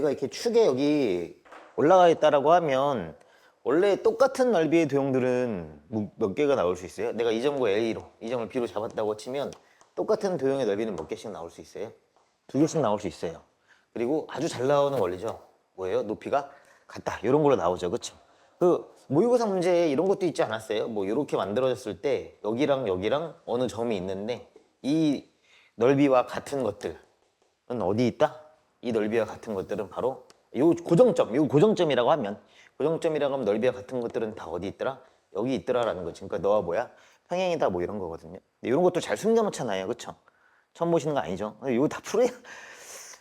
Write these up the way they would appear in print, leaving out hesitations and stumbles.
넓이가 이렇게 축에 여기 올라가 있다라고 하면 원래 똑같은 넓이의 도형들은 몇 개가 나올 수 있어요? 내가 이 점과 A로, 이 점을 B로 잡았다고 치면 똑같은 도형의 넓이는 몇 개씩 나올 수 있어요? 두 개씩 나올 수 있어요. 그리고 아주 잘 나오는 원리죠. 뭐예요? 높이가 같다. 이런 걸로 나오죠. 그쵸? 그 모의고사 문제에 이런 것도 있지 않았어요? 뭐 이렇게 만들어졌을 때 여기랑 여기랑 어느 점이 있는데 이 넓이와 같은 것들은 어디 있다? 이 넓이와 같은 것들은 바로 요 고정점, 요 고정점이라고 하면 고정점이라고 하면 넓이와 같은 것들은 다 어디 있더라? 여기 있더라라는 거지. 그러니까 너와 뭐야? 평행이다 뭐 이런 거거든요. 근데 이런 것도 잘 숨겨놓잖아요. 그쵸? 처음 보시는 거 아니죠? 이거 다 풀어야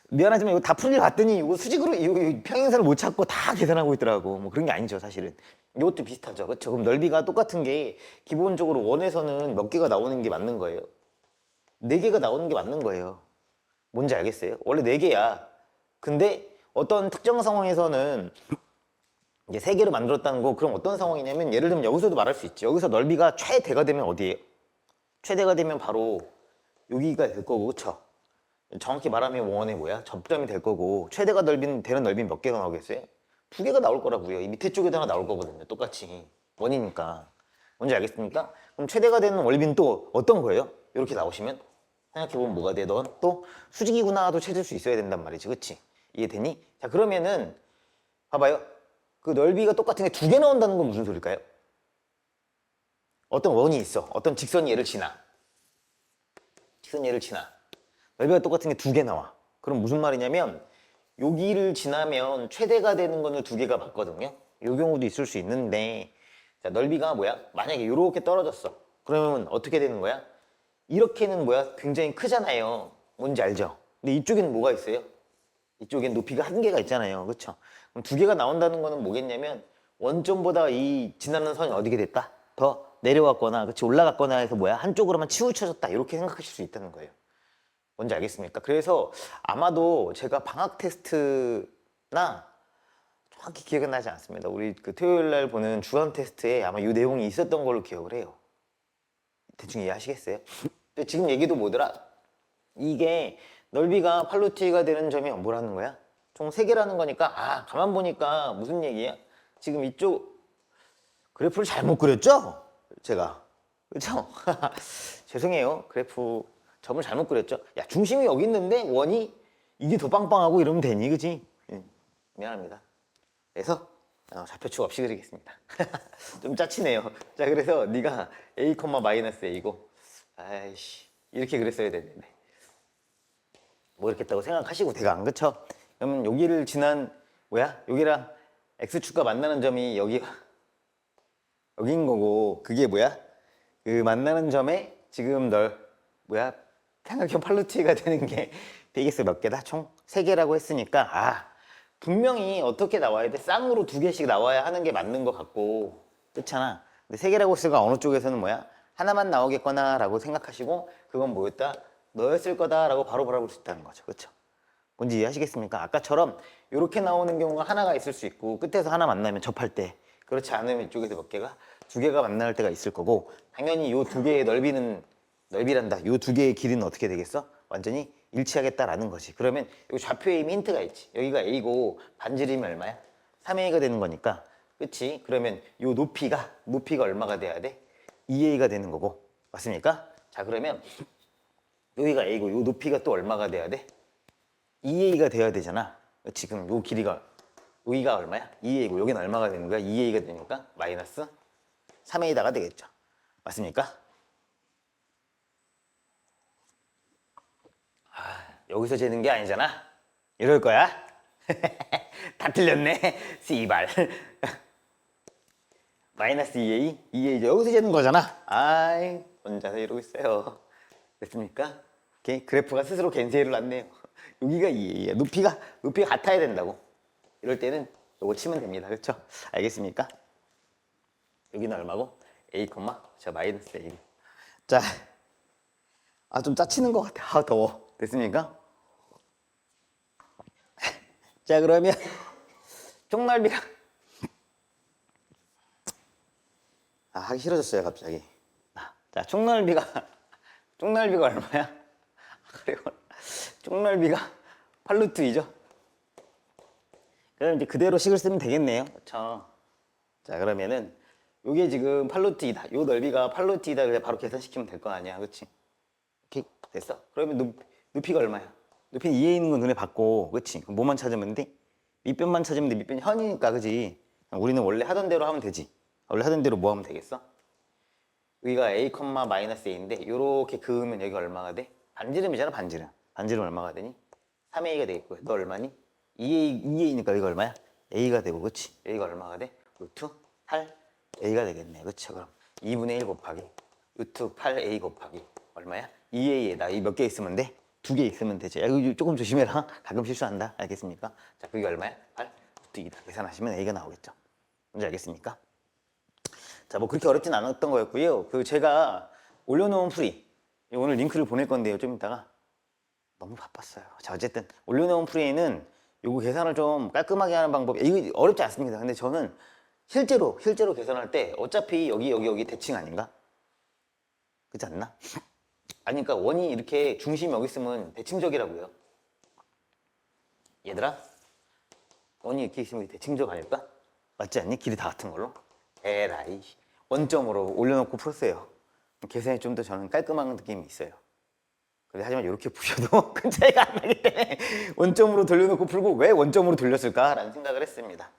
미안하지만 이거 다 풀리려 봤더니 이거 수직으로 이거 평행선을 못 찾고 다 계산하고 있더라고. 뭐 그런 게 아니죠, 사실은. 이것도 비슷하죠. 그렇죠? 그럼 넓이가 똑같은 게 기본적으로 원에서는 몇 개가 나오는 게 맞는 거예요? 네 개가 나오는 게 맞는 거예요. 뭔지 알겠어요? 원래 네 개야. 근데 어떤 특정 상황에서는 이제 세 개로 만들었다는 거, 그럼 어떤 상황이냐면 예를 들면 여기서도 말할 수 있지. 여기서 넓이가 최대가 되면 어디예요? 최대가 되면 바로 여기가 될 거고, 그쵸? 정확히 말하면 원의 뭐야? 접점이 될 거고, 최대가 되는 넓이는 몇 개가 나오겠어요? 두 개가 나올 거라고요. 이 밑에 쪽에도 하나 나올 거거든요. 똑같이. 원이니까. 뭔지 알겠습니까? 그럼 최대가 되는 넓이는 또 어떤 거예요? 이렇게 나오시면 생각해보면 뭐가 돼? 넌 또 수직이구나도 찾을 수 있어야 된단 말이지. 그치? 이해되니? 자, 그러면은 봐봐요. 그 넓이가 똑같은 게 두 개 나온다는 건 무슨 소릴까요? 어떤 원이 있어. 어떤 직선이 얘를 지나. 직선이 얘를 지나. 넓이가 똑같은 게 두 개 나와. 그럼 무슨 말이냐면 여기를 지나면 최대가 되는 거는 두 개가 맞거든요. 이 경우도 있을 수 있는데, 자, 넓이가 뭐야? 만약에 이렇게 떨어졌어. 그러면 어떻게 되는 거야? 이렇게는 뭐야? 굉장히 크잖아요. 뭔지 알죠? 근데 이쪽에는 뭐가 있어요? 이쪽엔 높이가 한 개가 있잖아요. 그렇죠? 그럼 두 개가 나온다는 거는 뭐겠냐면 원점보다 이 지나는 선이 어디게 됐다? 더 내려왔거나 그렇지 올라갔거나 해서 뭐야? 한쪽으로만 치우쳐졌다. 이렇게 생각하실 수 있다는 거예요. 뭔지 알겠습니까? 그래서 아마도 제가 방학 테스트나 정확히 기억은 나지 않습니다. 우리 그 토요일 날 보는 주간 테스트에 아마 이 내용이 있었던 걸로 기억을 해요. 대충 이해하시겠어요? 근데 지금 얘기도 뭐더라? 이게 넓이가 팔로티가 되는 점이 뭐라는 거야? 총 3개라는 거니까 가만 보니까 무슨 얘기야? 지금 이쪽 그래프를 잘못 그렸죠? 제가 그렇죠? 죄송해요. 그래프 점을 잘못 그렸죠? 야, 중심이 여기 있는데 원이 이게 더 빵빵하고 이러면 되니, 그지? 미안합니다. 그래서 좌표축 없이 그리겠습니다. 좀 짜치네요. 자, 그래서 네가 a, 마이너스 a고 아이씨 이렇게 그랬어야 되는데 뭐 이렇게 했다고 생각하시고 대강 그쵸? 그러면 여기를 지난 뭐야? 여기랑 x축과 만나는 점이 여긴 거고 그게 뭐야? 그 만나는 점에 지금 뭐야? 삼각형 팔루티가 되는 게 베이스 몇 개다? 총 3개라고 했으니까 분명히 어떻게 나와야 돼? 쌍으로 2개씩 나와야 하는 게 맞는 것 같고 그렇잖아. 근데 3개라고 했으니까 어느 쪽에서는 뭐야? 하나만 나오겠거나 라고 생각하시고 그건 뭐였다? 너였을 거다 라고 바로 바라볼 수 있다는 거죠. 그렇죠? 뭔지 이해하시겠습니까? 아까처럼 이렇게 나오는 경우가 하나가 있을 수 있고 끝에서 하나 만나면 접할 때 그렇지 않으면 이쪽에서 몇 개가? 2개가 만날 때가 있을 거고 당연히 이 2개의 넓이란다. 이 2개의 길이는 어떻게 되겠어? 완전히 일치하겠다라는 거지. 그러면 이 좌표에 이미 힌트가 있지. 여기가 A고 반지름이 얼마야? 3A가 되는 거니까. 그치? 그러면 이 높이가 얼마가 돼야 돼? 2A가 되는 거고. 맞습니까? 자, 그러면 여기가 A고 이 높이가 또 얼마가 돼야 돼? 2A가 돼야 되잖아. 지금 이 길이가 여기가 얼마야? 2A고 여기는 얼마가 되는 거야? 2A가 되니까 마이너스 3A다가 되겠죠. 맞습니까? 여기서 재는 게 아니잖아. 이럴 거야? 다 틀렸네. 씨발. 마이너스 2A? 2A 여기서 재는 거잖아. 아이, 혼자서 이러고 있어요. 됐습니까? 오케이. 그래프가 스스로 겐세이를 놨네요. 여기가 2A야. 높이가 같아야 된다고. 이럴 때는 이거 치면 됩니다. 그렇죠? 알겠습니까? 여기는 얼마고? A, 저 마이너스 A. 자, 좀 짜치는 것 같아. 더워. 됐습니까? 자, 그러면 총넓이가 하기 싫어졌어요 갑자기. 자, 총넓이가 얼마야? 그리고 총넓이가 8루트 2죠. 그럼 이제 그대로 식을 쓰면 되겠네요. 그렇죠. 자, 그러면은 요게 지금 8루트이다. 요 넓이가 8루트이다. 그래 바로 계산시키면 될 거 아니야. 그렇지? 오케이. 됐어. 그러면 높이가 얼마야? 높이는 2에 있는 건 눈에 봤고, 그렇지? 그럼 뭐만 찾으면 돼? 밑변만 찾으면 돼. 밑변이 현이니까, 그지? 우리는 원래 하던 대로 하면 되지. 원래 하던 대로 뭐 하면 되겠어? 여기가 a, 마이너스 a인데 요렇게 그으면 여기 얼마가 돼? 반지름이잖아, 반지름. 반지름 얼마가 되니? 3a가 되겠고요. 너 얼마니? 2a니까 여기가 얼마야? a가 되고, 그치? 여기가 얼마가 돼? 루트 8a가 되겠네. 그치? 그럼 2분의 1 곱하기 루트 8a 곱하기 얼마야? 2a에다 이 몇 개 있으면 돼? 2개 있으면 되지. 야, 이거 조금 조심해라. 가끔 실수한다. 알겠습니까? 자, 그게 얼마야? 8 루트 2다. 계산하시면 a가 나오겠죠. 뭔지 알겠습니까? 자, 뭐 그렇게 어렵진 않았던 거였고요. 그 제가 올려놓은 풀이 오늘 링크를 보낼 건데요. 좀 이따가 너무 바빴어요. 자, 어쨌든 올려놓은 풀이에는 요거 계산을 좀 깔끔하게 하는 방법 이거 어렵지 않습니다. 근데 저는 실제로 계산할 때 어차피 여기 대칭 아닌가? 그렇지 않나? 아니 그러니까 원이 이렇게 중심이 여기 있으면 대칭적이라고요. 얘들아, 원이 이렇게 있으면 대칭적 아닐까? 맞지 않니? 길이 다 같은 걸로? 에라이, 원점으로 올려놓고 풀었어요. 계산이 좀 더 저는 깔끔한 느낌이 있어요. 근데 하지만 이렇게 푸셔도 큰 차이가 안 나기 때문에 원점으로 돌려놓고 풀고 왜 원점으로 돌렸을까라는 생각을 했습니다.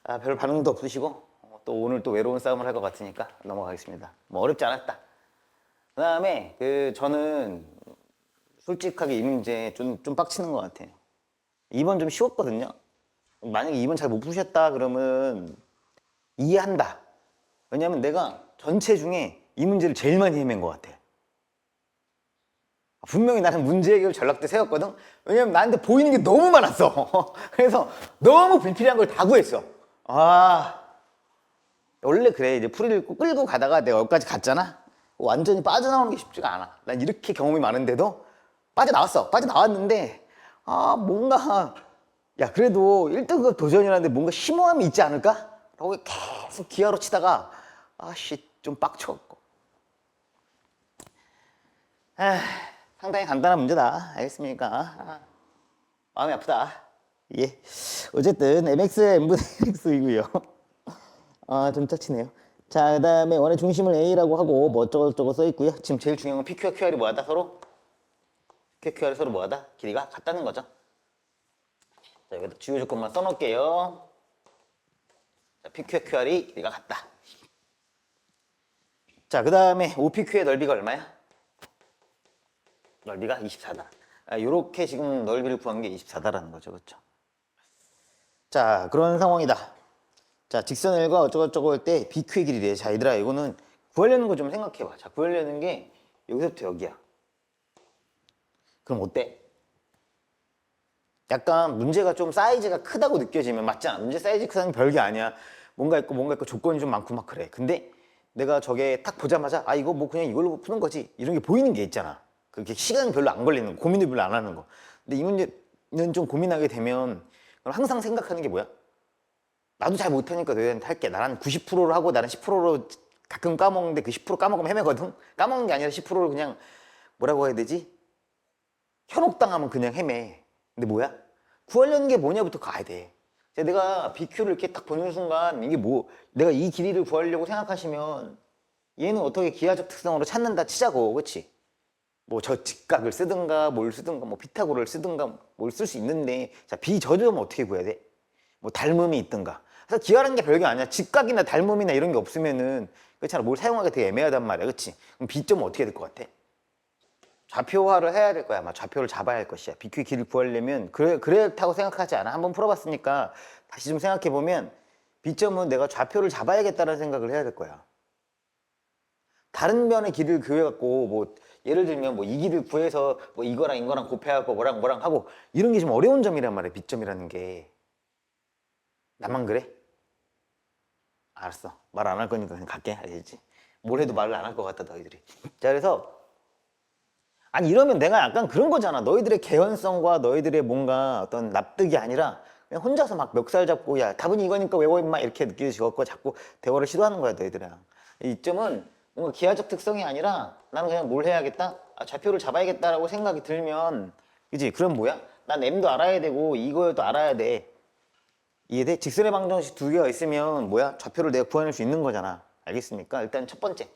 아, 별 반응도 없으시고 또 오늘 또 외로운 싸움을 할 것 같으니까 넘어가겠습니다. 뭐 어렵지 않았다. 그 다음에 저는 솔직하게 이 문제 좀 빡치는 것 같아요. 2번 좀 쉬웠거든요. 만약에 2번 잘 못 푸셨다 그러면 이해한다. 왜냐면 내가 전체 중에 이 문제를 제일 많이 헤맨 것 같아. 분명히 나는 문제 해결 전략도 세웠거든. 왜냐면 나한테 보이는 게 너무 많았어. 그래서 너무 불필요한 걸 다 구했어. 아, 원래 그래. 이제 풀이를 끌고 가다가 내가 여기까지 갔잖아. 완전히 빠져나오는 게 쉽지가 않아. 난 이렇게 경험이 많은데도 빠져나왔어. 빠져나왔는데 아, 뭔가 야, 그래도 1등급 도전이라는데 뭔가 심오함이 있지 않을까? 라고 계속 기하로 치다가 아씨 좀 빡쳐갖고 상당히 간단한 문제다. 알겠습니까? 마음이 아프다. 예. 어쨌든 mx n분의 x이고요. 아, 좀 짜치네요. 자, 그 다음에 원의 중심을 a라고 하고 뭐 어쩌고저쩌고 써있고요. 지금 제일 중요한 건 pq와 qr이 뭐하다? 서로? pq와 qr이 서로 뭐하다? 길이가 같다는 거죠. 자, 여기다 주요 조건만 써놓을게요. 자, pq와 qr이 길이가 같다. 자, 그 다음에 OPQ의 넓이가 얼마야? 넓이가 24다. 요렇게 지금 넓이를 구한 게 24다라는 거죠. 그렇죠? 자, 그런 상황이다. 자, 직선el과 어쩌고저쩌고 할 때 BQ의 길이래. 자, 얘들아, 이거는 구하려는 거 좀 생각해봐. 자, 구하려는 게 여기서부터 여기야. 그럼 어때? 약간 문제가 좀 사이즈가 크다고 느껴지면 맞지 않아? 문제 사이즈 크다는 게 별게 아니야. 뭔가 있고 조건이 좀 많고 막 그래. 근데 내가 저게 딱 보자마자 아, 이거 뭐 그냥 이걸로 푸는 거지. 이런 게 보이는 게 있잖아. 그게 시간이 별로 안 걸리는 거, 고민을 별로 안 하는 거. 근데 이 문제는 좀 고민하게 되면 항상 생각하는 게 뭐야? 나도 잘 못하니까 너희한테 할게. 나는 90%를 하고 나는 10%로 가끔 까먹는데 그 10% 까먹으면 헤매거든? 까먹는 게 아니라 10%를 그냥 뭐라고 해야 되지? 현혹당하면 그냥 헤매. 근데 뭐야? 구하려는 게 뭐냐부터 가야 돼. 내가 BQ를 이렇게 딱 보는 순간 이게 뭐 내가 이 길이를 구하려고 생각하시면 얘는 어떻게 기하적 특성으로 찾는다 치자고. 그치? 뭐 저 직각을 쓰든가 뭘 쓰든가 뭐 피타고를 쓰든가 뭘 쓸 수 있는데 자 비저점은 어떻게 구해야 돼? 뭐 닮음이 있든가. 그래서 기하라는 게 별게 아니야. 직각이나 닮음이나 이런 게 없으면은 그렇잖아. 뭘 사용하기 되게 애매하단 말이야. 그치? 그럼 B점은 어떻게 될 것 같아? 좌표화를 해야 될 거야. 아마 좌표를 잡아야 할 것이야. BQ의 길을 구하려면 그렇다고 생각하지 않아. 한번 풀어봤으니까 다시 좀 생각해 보면 B점은 내가 좌표를 잡아야겠다는 생각을 해야 될 거야. 다른 면의 길을 구해갖고 뭐 예를 들면 뭐 이 길을 구해서 뭐 이거랑 곱해갖고 뭐랑 하고 이런 게 좀 어려운 점이란 말이야. B점이라는 게. 나만 그래? 알았어. 말 안 할 거니까 그냥 갈게. 알겠지? 뭘 해도 말을 안 할 것 같다 너희들이. 자, 그래서 아니 이러면 내가 약간 그런 거잖아. 너희들의 개연성과 너희들의 뭔가 어떤 납득이 아니라 그냥 혼자서 막 멱살 잡고 야 답은 이거니까 외워 임마 이렇게 느껴지고 자꾸 대화를 시도하는 거야 너희들이랑. 이점은 뭔가 기하적 특성이 아니라 나는 그냥 뭘 해야겠다? 아, 좌표를 잡아야겠다라고 생각이 들면 그지? 그럼 뭐야? 난 M도 알아야 되고 이거도 알아야 돼. 이해돼? 직선의 방정식 두 개가 있으면 뭐야? 좌표를 내가 구해낼 수 있는 거잖아. 알겠습니까? 일단 첫 번째.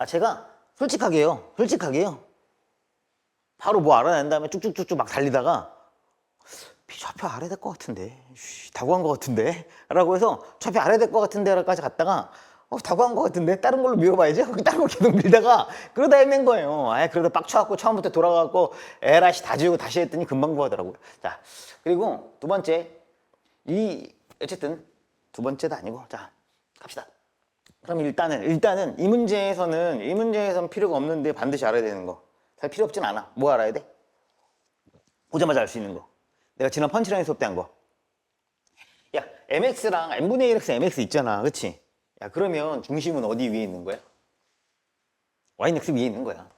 제가 솔직하게요. 바로 뭐 알아낸 다음에 쭉쭉쭉쭉 막 달리다가 좌표 알아야 될 것 같은데 다 구한 것 같은데 라고 해서 좌표 알아야 될 것 같은데 라까지 갔다가 다 구한 것 같은데 다른 걸로 밀어봐야지 하고 다른 거 계속 밀다가 그러다 헤맨 거예요. 그러다 빡쳐갖고 처음부터 돌아가갖고 에라씨 다 지우고 다시 했더니 금방 구하더라고요. 자, 그리고 두 번째 어쨌든 두 번째도 아니고 자 갑시다. 그럼 일단은 이 문제에서는 필요가 없는데 반드시 알아야 되는 거. 잘 필요 없진 않아. 뭐 알아야 돼? 보자마자 알 수 있는 거. 내가 지난 펀치라인 수업 때 한 거. 야, mx랑 n분의 1x mx 있잖아. 그치? 야, 그러면 중심은 어디 위에 있는 거야? y는 x 위에 있는 거야.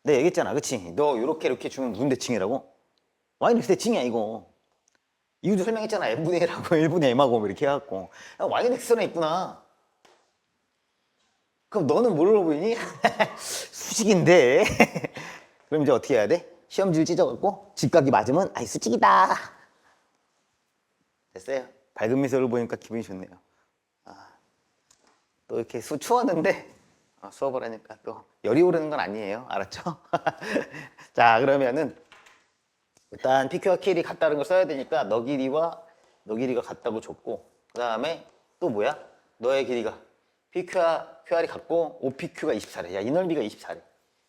내가 얘기했잖아. 그치? 너 이렇게 주면 무슨 대칭이라고? y는 x 대칭이야, 이거. 이유도 설명했잖아. n분의 1하고 1분의 m하고 뭐 이렇게 해갖고. 야, y는 x나 있구나. 그럼 너는 뭘로 보이니? 수직인데. 그럼 이제 어떻게 해야 돼? 시험지를 찢어갖고 직각이 맞으면 아이 수직이다. 됐어요. 밝은 미소를 보니까 기분이 좋네요. 또 이렇게 추웠는데 수업을 하니까 또 열이 오르는 건 아니에요. 알았죠? 자, 그러면은 일단 PQ와 QL이 같다는 걸 써야 되니까 너 길이가 같다고 줬고, 그 다음에 또 뭐야? 너의 길이가 PQ와 QR이 같고 OPQ가 24래. 야, 이 넓이가 24래.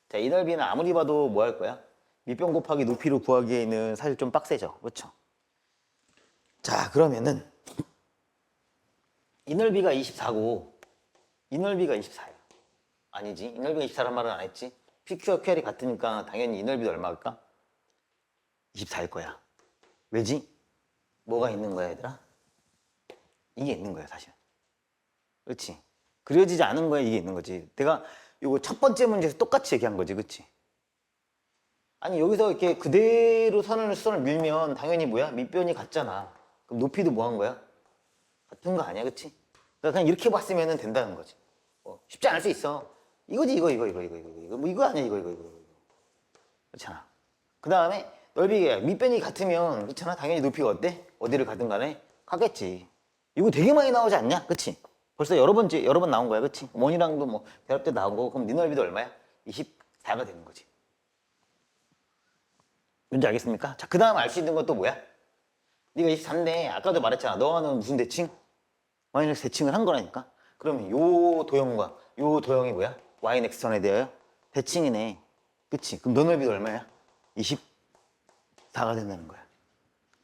자, 이 넓이는 아무리 봐도 뭐 할 거야? 밑변 곱하기 높이로 구하기에는 사실 좀 빡세죠. 그렇죠? 자, 그러면은 이 넓이가 24고 이 넓이가 24야. 아니지. 이 넓이가 24란 말은 안 했지. PQ와 QR이 같으니까 당연히 이 넓이도 얼마일까? 24일 거야. 왜지? 뭐가 있는 거야, 얘들아? 이게 있는 거야, 사실. 그렇지? 그려지지 않은 거야, 이게 있는 거지. 내가 이거 첫 번째 문제에서 똑같이 얘기한 거지, 그렇지? 아니, 여기서 이렇게 그대로 선을 밀면 당연히 뭐야? 밑변이 같잖아. 그럼 높이도 뭐 한 거야? 같은 거 아니야, 그치? 그러니까 그냥 이렇게 봤으면 된다는 거지. 쉽지 않을 수 있어. 이거지, 이거. 뭐 이거 아니야, 이거. 그렇잖아. 그 다음에 넓이가 밑변이 같으면, 그렇잖아. 당연히 높이가 어때? 어디를 가든 간에 같겠지. 이거 되게 많이 나오지 않냐? 그치? 벌써 여러 번 나온 거야, 그치? 원이랑도 뭐 대합 때 나온 거고, 그럼 네 넓이도 얼마야? 24가 되는 거지. 뭔지 알겠습니까? 자, 그 다음 알 수 있는 것도 뭐야? 네가 24인데 아까도 말했잖아. 너는 무슨 대칭? y는 대칭을 한 거라니까. 그러면 요 도형과 요 도형이 뭐야? y는 x선에 대하여 대칭이네. 그치? 그럼 너 넓이가 얼마야? 24가 된다는 거야.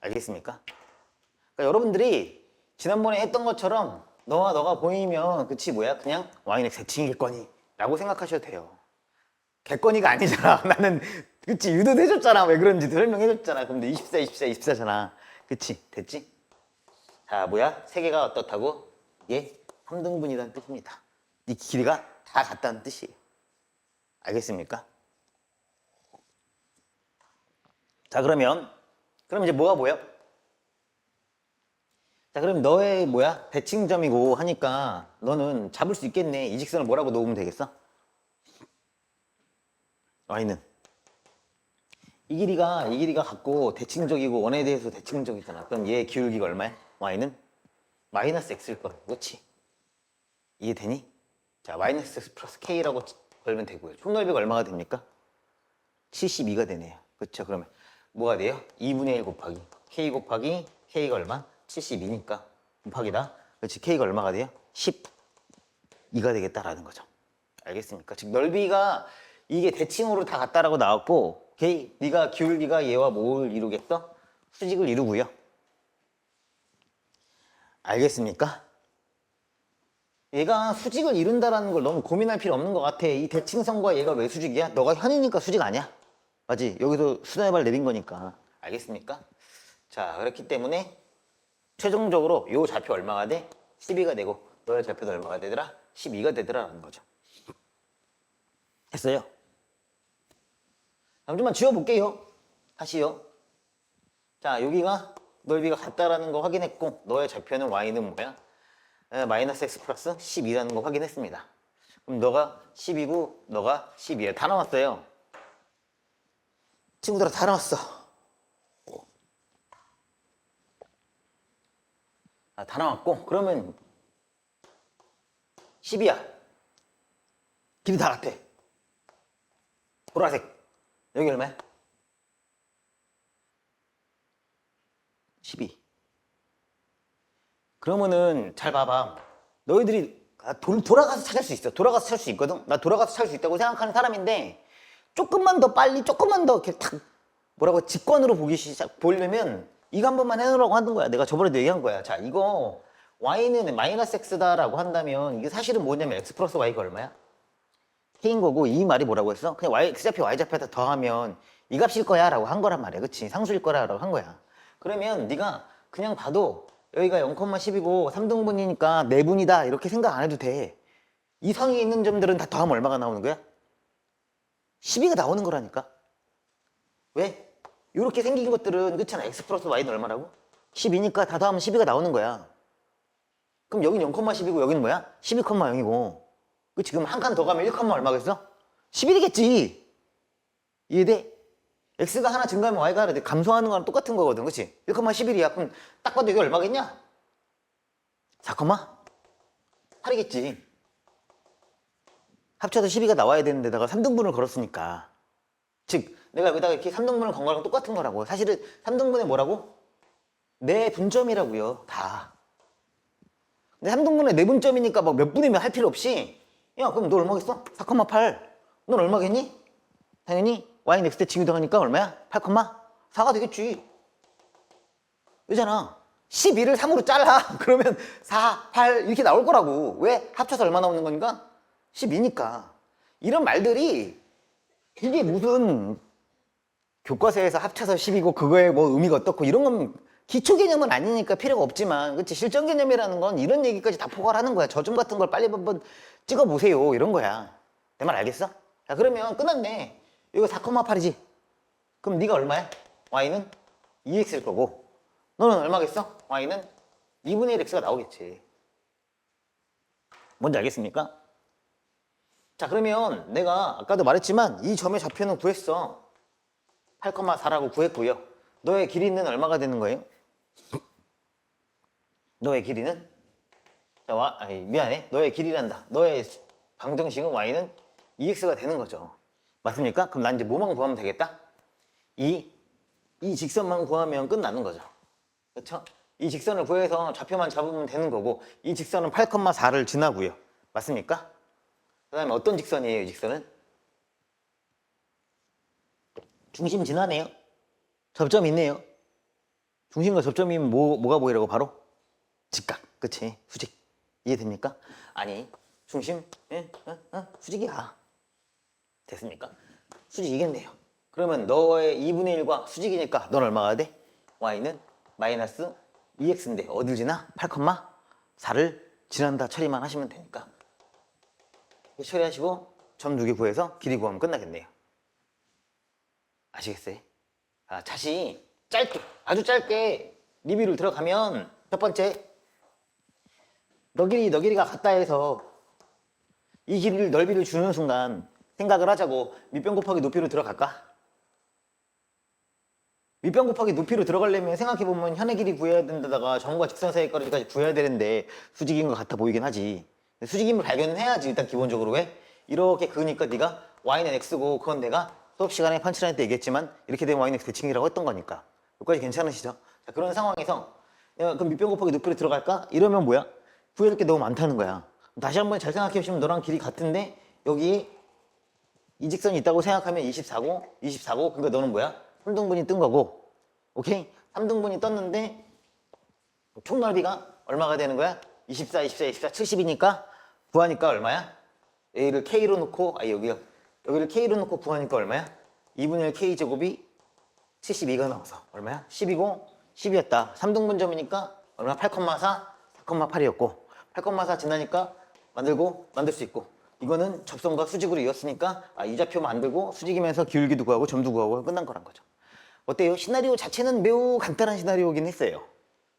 알겠습니까? 그러니까 여러분들이 지난번에 했던 것처럼 너가 보이면 그치 뭐야? 그냥 y는 x 대칭이겠거니 라고 생각하셔도 돼요. 객관이가 아니잖아. 나는 그치 유도도 해줬잖아. 왜 그런지도 설명해줬잖아. 그럼 24잖아. 그치? 됐지? 자, 뭐야? 세 개가 어떻다고? 이게 3등분이라는 뜻입니다. 이 길이가 다 같다는 뜻이에요. 알겠습니까? 자, 그럼 이제 뭐가 보여? 자, 그럼 너의 뭐야? 대칭점이고 하니까 너는 잡을 수 있겠네. 이 직선을 뭐라고 놓으면 되겠어? y는 이 길이가 같고 대칭적이고 원에 대해서 대칭적이잖아. 그럼 얘의 기울기가 얼마야? y는 마이너스 x일 거야. 그렇지? 이해되니? 자, 마이너스 x 플러스 k라고 걸면 되고요. 총넓이가 얼마가 됩니까? 72가 되네요. 그렇죠? 그러면 뭐가 돼요? 2분의 1 곱하기 k가 얼마? 72니까 곱하기다. 그렇지? k가 얼마가 돼요? 12가 되겠다라는 거죠. 알겠습니까? 즉 넓이가 이게 대칭으로 다 같다라고 나왔고, 네가 기울기가 얘와 뭘 이루겠어? 수직을 이루고요. 알겠습니까? 얘가 수직을 이룬다라는 걸 너무 고민할 필요 없는 것 같아. 이 대칭선과 얘가 왜 수직이야? 너가 현이니까 수직 아니야? 맞지? 여기서 수단의 발 내린 거니까. 알겠습니까? 자, 그렇기 때문에 최종적으로 요 좌표 얼마가 돼? 12가 되고 너의 좌표도 얼마가 되더라? 12가 되더라라는 거죠. 됐어요? 잠시만 지워볼게요. 다시요. 자, 여기가 넓이가 같다라는 거 확인했고 너의 좌표는 y는 뭐야? 마이너스 x 플러스 12라는 거 확인했습니다. 그럼 너가 10이고 너가 12야. 다 나왔어요. 친구들아 다 나왔어. 자, 다 나왔고 그러면 10이야. 길이 다 같아. 보라색. 여기 얼마야? 12. 그러면은 잘 봐봐. 너희들이 돌아가서 찾을 수 있어. 돌아가서 찾을 수 있거든. 나 돌아가서 찾을 수 있다고 생각하는 사람인데 조금만 더 빨리 조금만 더 이렇게 탁 뭐라고 직관으로 보려면 이거 한 번만 해놓으라고 하는 거야. 내가 저번에도 얘기한 거야. 자, 이거 y는 마이너스 x다라고 한다면 이게 사실은 뭐냐면 x 플러스 y가 얼마야? k인 거고 이 말이 뭐라고 했어? 그냥 x좌표 y좌표에다 더하면 이 값일 거야 라고 한 거란 말이야. 그치? 상수일 거라고 한 거야. 그러면 네가 그냥 봐도 여기가 0,10이고 3등분이니까 4분이다 이렇게 생각 안 해도 돼. 이 성이 있는 점들은 다 더하면 얼마가 나오는 거야? 12가 나오는 거라니까. 왜? 이렇게 생긴 것들은 그렇잖아. x 플러스 y는 얼마라고? 12니까 다 더하면 12가 나오는 거야. 그럼 여긴 0,10이고 여기는 뭐야? 12,0이고. 그치? 그럼 한 칸 더 가면 1, 얼마겠어? 11이겠지. 이해돼? x가 하나 증가하면 y가 하나 감소하는 거랑 똑같은 거거든. 그치? 1,11이야. 그럼 딱 봐도 이게 얼마겠냐? 4,8이겠지. 합쳐서 12가 나와야 되는 데다가 3등분을 걸었으니까. 즉 내가 여기다가 이렇게 3등분을 건 거랑 똑같은 거라고. 사실은 3등분의 뭐라고? 내 분점이라고요. 다. 근데 3등분의 내 분점이니까 막 몇 분이면 할 필요 없이 야 그럼 너 얼마겠어? 4,8. 넌 얼마겠니? 당연히 y는 x대 칭이동하니까 얼마야? 8,4가 되겠지. 그잖아. 12를 3으로 잘라. 그러면 4, 8 이렇게 나올 거라고. 왜? 합쳐서 얼마 나오는 거니까? 12니까. 이런 말들이 이게 무슨 교과서에서 합쳐서 10이고 그거에 뭐 의미가 어떻고 이런 건 기초 개념은 아니니까 필요가 없지만 그치? 실전 개념이라는 건 이런 얘기까지 다 포괄하는 거야. 저점 같은 걸 빨리 한번 찍어보세요. 이런 거야. 내 말 알겠어? 자 그러면 끝났네. 이거 4,8이지? 그럼 네가 얼마야? y는 2x일 거고 너는 얼마겠어? y는 2분의 1 x가 나오겠지. 뭔지 알겠습니까? 자 그러면 내가 아까도 말했지만 이 점의 좌표는 구했어. 8,4라고 구했고요. 너의 길이는 얼마가 되는 거예요? 너의 길이는? 자, 아니, 미안해. 너의 길이란다. 너의 방정식은 y는 2x가 되는 거죠. 맞습니까? 그럼 난 이제 뭐만 구하면 되겠다? 이 직선만 구하면 끝나는 거죠. 그렇죠? 이 직선을 구해서 좌표만 잡으면 되는 거고 이 직선은 8,4를 지나고요. 맞습니까? 그 다음에 어떤 직선이에요? 이 직선은? 중심 지나네요. 접점 있네요. 중심과 접점이면 뭐가 보이라고 바로? 직각. 그치? 수직. 이해됩니까? 아니 중심 수직이야. 됐습니까? 수직이겠네요. 그러면 너의 2분의 1과 수직이니까 넌 얼마가 돼? y는 마이너스 2x인데 어딜 지나? 8,4를 지난다 처리만 하시면 되니까 처리하시고 점 2개 구해서 길이 구하면 끝나겠네요. 아시겠어요? 다시 짧게 아주 짧게 리뷰를 들어가면 첫 번째 너 길이가 같다 해서 이 길이를 넓이를 주는 순간 생각을 하자고. 밑변 곱하기 높이로 들어갈까? 밑변 곱하기 높이로 들어가려면 생각해보면 현의 길이 구해야 된다다가 점과 직선 사이의 거리까지 구해야 되는데 수직인 것 같아 보이긴 하지. 수직임을 발견은 해야지. 일단 기본적으로. 왜? 이렇게 그으니까 네가 y는 x고 그건 내가 수업 시간에 펀치라인 때 얘기했지만 이렇게 되면 y는 x 대칭이라고 했던 거니까. 여기까지 괜찮으시죠? 자, 그런 상황에서 내가 그럼 밑변 곱하기 높이로 들어갈까? 이러면 뭐야? 구해야 될 게 너무 많다는 거야. 다시 한번 잘 생각해 보시면 너랑 길이 같은데 여기 이 직선이 있다고 생각하면 24고 그러니까 너는 뭐야? 3등분이 뜬 거고. 오케이? 3등분이 떴는데 총 넓이가 얼마가 되는 거야? 24, 70이니까 구하니까 얼마야? 여기를 K로 놓고 여기를 K로 놓고 구하니까 얼마야? 2분의 1 K제곱이 72가 나와서 얼마야? 10이고 10이었다. 3등분점이니까 얼마? 8,4, 4,8이었고 8,4 지나니까 만들 수 있고 이거는 접선과 수직으로 이었으니까 이 좌표 만들고 수직이면서 기울기도 구하고 점도 구하고 끝난 거란 거죠. 어때요? 시나리오 자체는 매우 간단한 시나리오긴 했어요.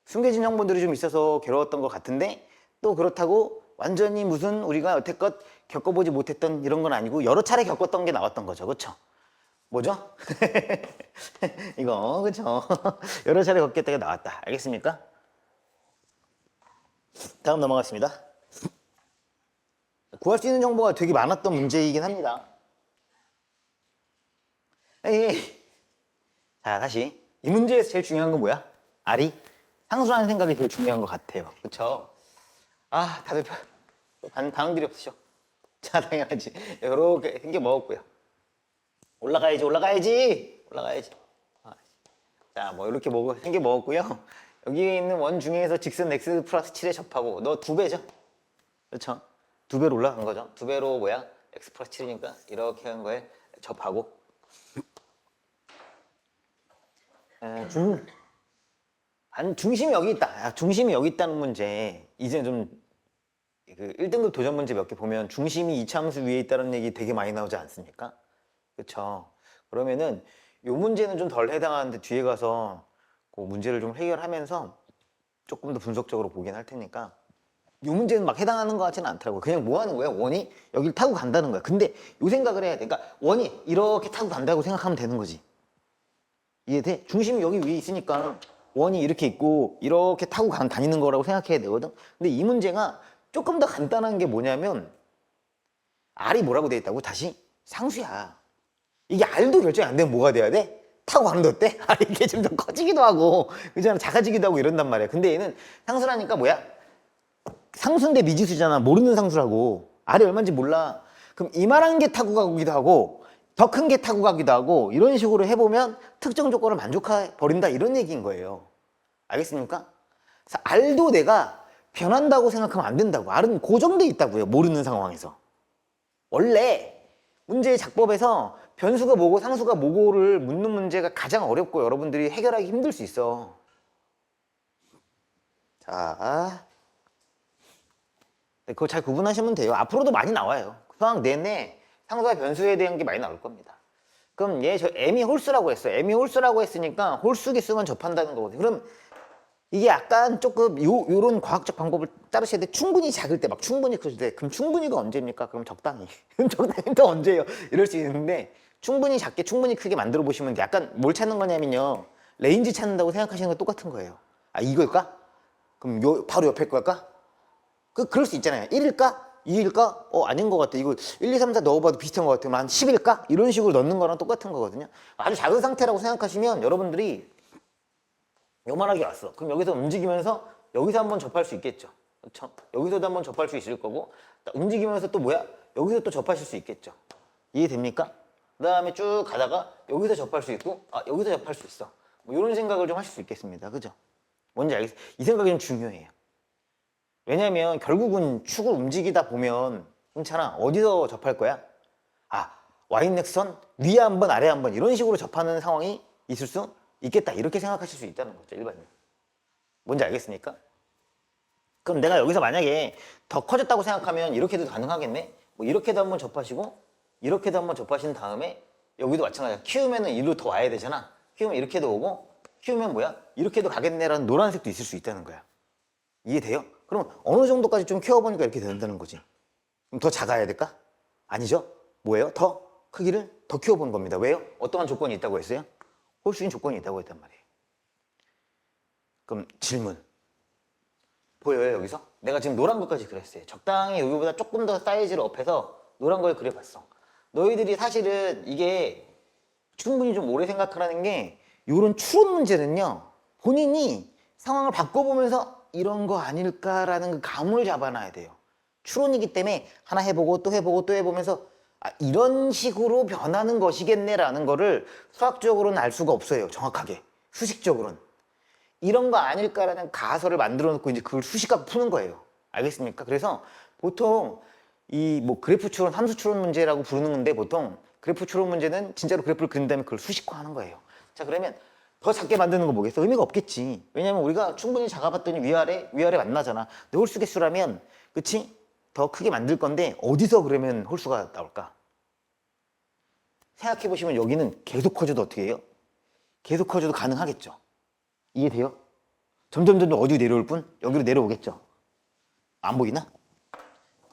숨겨진 형분들이 좀 있어서 괴로웠던 것 같은데 또 그렇다고 완전히 무슨 우리가 여태껏 겪어보지 못했던 이런 건 아니고 여러 차례 겪었던 게 나왔던 거죠. 그렇죠? 뭐죠? 이거 그렇죠? 여러 차례 겪겠다가 나왔다. 알겠습니까? 다음 넘어가겠습니다. 구할 수 있는 정보가 되게 많았던 문제이긴 합니다. 에이. 자, 다시. 이 문제에서 제일 중요한 건 뭐야? R이 상수라는 생각이 제일 중요한 것 같아요. 그쵸? 아, 다들 반응들이 없으셔. 자, 당연하지. 이렇게 생겨 먹었고요. 올라가야지, 올라가야지, 올라가야지. 아, 자, 뭐 이렇게 생겨 먹었고요. 여기 있는 원 중에서 직선 x 플러스 7에 접하고 너 2배죠? 그렇죠? 2배로 올라간 거죠. 2배로 뭐야? x 플러스 7이니까 이렇게 한 거에 접하고 중심이 여기 있다. 중심이 여기 있다는 문제. 이제 좀 그 1등급 도전 문제 몇 개 보면 중심이 이차함수 위에 있다는 얘기 되게 많이 나오지 않습니까? 그렇죠? 그러면은 이 문제는 좀 덜 해당하는데 뒤에 가서 그 문제를 좀 해결하면서 조금 더 분석적으로 보긴 할 테니까 이 문제는 막 해당하는 것 같지는 않더라고요. 그냥 뭐 하는 거야? 원이 여기를 타고 간다는 거야. 근데 이 생각을 해야 돼. 그러니까 원이 이렇게 타고 간다고 생각하면 되는 거지. 이해돼? 중심이 여기 위에 있으니까 원이 이렇게 있고 이렇게 타고 다니는 거라고 생각해야 되거든. 근데 이 문제가 조금 더 간단한 게 뭐냐면 R이 뭐라고 돼 있다고? 다시 상수야. 이게 R도 결정이 안 되면 뭐가 돼야 돼? 타고 가는데 어때? R이 이게 좀 더 커지기도 하고 그잖아, 작아지기도 하고 이런단 말이야. 근데 얘는 상수라니까 뭐야? 상수인데 미지수잖아. 모르는 상수라고. R이 얼마인지 몰라. 그럼 이만한 게 타고 가기도 하고 더 큰 게 타고 가기도 하고 이런 식으로 해보면 특정 조건을 만족해 버린다 이런 얘기인 거예요. 알겠습니까? 그래서 R도 내가 변한다고 생각하면 안 된다고. R은 고정돼 있다고요. 모르는 상황에서. 원래 문제의 작법에서 변수가 뭐고 상수가 뭐고를 묻는 문제가 가장 어렵고 여러분들이 해결하기 힘들 수 있어. 자, 그거 잘 구분하시면 돼요. 앞으로도 많이 나와요. 수학 내내 상수와 변수에 대한 게 많이 나올 겁니다. 그럼 저 m이 홀수라고 했어요. m이 홀수라고 했으니까 홀수 개수만 접한다는 거거든요. 그럼 이게 약간 조금 요런 과학적 방법을 따르셔야 돼. 충분히 작을 때, 막 충분히 클 때. 그럼 충분히가 언제입니까? 그럼 적당히. 적당히 또 언제예요? 이럴 수 있는데 충분히 작게, 충분히 크게 만들어 보시면 돼. 약간 뭘 찾는 거냐면요. 레인지 찾는다고 생각하시는 거 똑같은 거예요. 아, 이걸까? 그럼 바로 옆에 걸까? 그럴 수 있잖아요. 1일까? 2일까? 아닌 것 같아. 이거 1, 2, 3, 4 넣어봐도 비슷한 것 같아요. 한 10일까? 이런 식으로 넣는 거랑 똑같은 거거든요. 아주 작은 상태라고 생각하시면 여러분들이 요만하게 왔어. 그럼 여기서 움직이면서 여기서 한번 접할 수 있겠죠. 그렇죠? 여기서도 한번 접할 수 있을 거고 움직이면서 또 뭐야? 여기서 또 접하실 수 있겠죠. 이해됩니까? 그 다음에 쭉 가다가 여기서 접할 수 있고 여기서 접할 수 있어. 뭐 이런 생각을 좀 하실 수 있겠습니다. 그죠? 뭔지 알겠어요? 이 생각이 좀 중요해요. 왜냐면 결국은 축을 움직이다 보면 괜찮아. 어디서 접할 거야? Y넥선 위에 한 번 아래 한 번 이런 식으로 접하는 상황이 있을 수 있겠다. 이렇게 생각하실 수 있다는 거죠. 일반인. 뭔지 알겠습니까? 그럼 내가 여기서 만약에 더 커졌다고 생각하면 이렇게도 가능하겠네? 뭐 이렇게도 한번 접하시고 이렇게도 한번 접하신 다음에 여기도 마찬가지야. 키우면은 이리로 더 와야 되잖아. 키우면 이렇게도 오고 키우면 뭐야? 이렇게도 가겠네라는 노란색도 있을 수 있다는 거야. 이해돼요? 그럼 어느 정도까지 좀 키워보니까 이렇게 된다는 거지. 그럼 더 작아야 될까? 아니죠. 뭐예요? 더 크기를 더 키워보는 겁니다. 왜요? 어떠한 조건이 있다고 했어요? 홀수인 조건이 있다고 했단 말이에요. 그럼 질문. 보여요, 여기서? 내가 지금 노란 것까지 그렸어요. 적당히 여기보다 조금 더 사이즈를 업해서 노란 걸 그려봤어. 너희들이 사실은 이게 충분히 좀 오래 생각하라는 게 이런 추론 문제는요. 본인이 상황을 바꿔보면서 이런 거 아닐까라는 그 감을 잡아놔야 돼요. 추론이기 때문에 하나 해보고 또 해보고 또 해보면서 이런 식으로 변하는 것이겠네라는 거를 수학적으로는 알 수가 없어요. 정확하게. 수식적으로는. 이런 거 아닐까라는 가설을 만들어 놓고 이제 그걸 수식하고 푸는 거예요. 알겠습니까? 그래서 보통 이 뭐 그래프 추론, 함수 추론 문제라고 부르는 건데 보통 그래프 추론 문제는 진짜로 그래프를 그린 다음에 그걸 수식화하는 거예요. 자, 그러면 더 작게 만드는 거 뭐겠어? 의미가 없겠지. 왜냐면 우리가 충분히 작아봤더니 위아래 만나잖아. 근데 홀수 개수라면, 그치? 더 크게 만들 건데 어디서 그러면 홀수가 나올까? 생각해 보시면 여기는 계속 커져도 어떻게 해요? 계속 커져도 가능하겠죠. 이해돼요? 점점 어디로 내려올 뿐? 여기로 내려오겠죠. 안 보이나?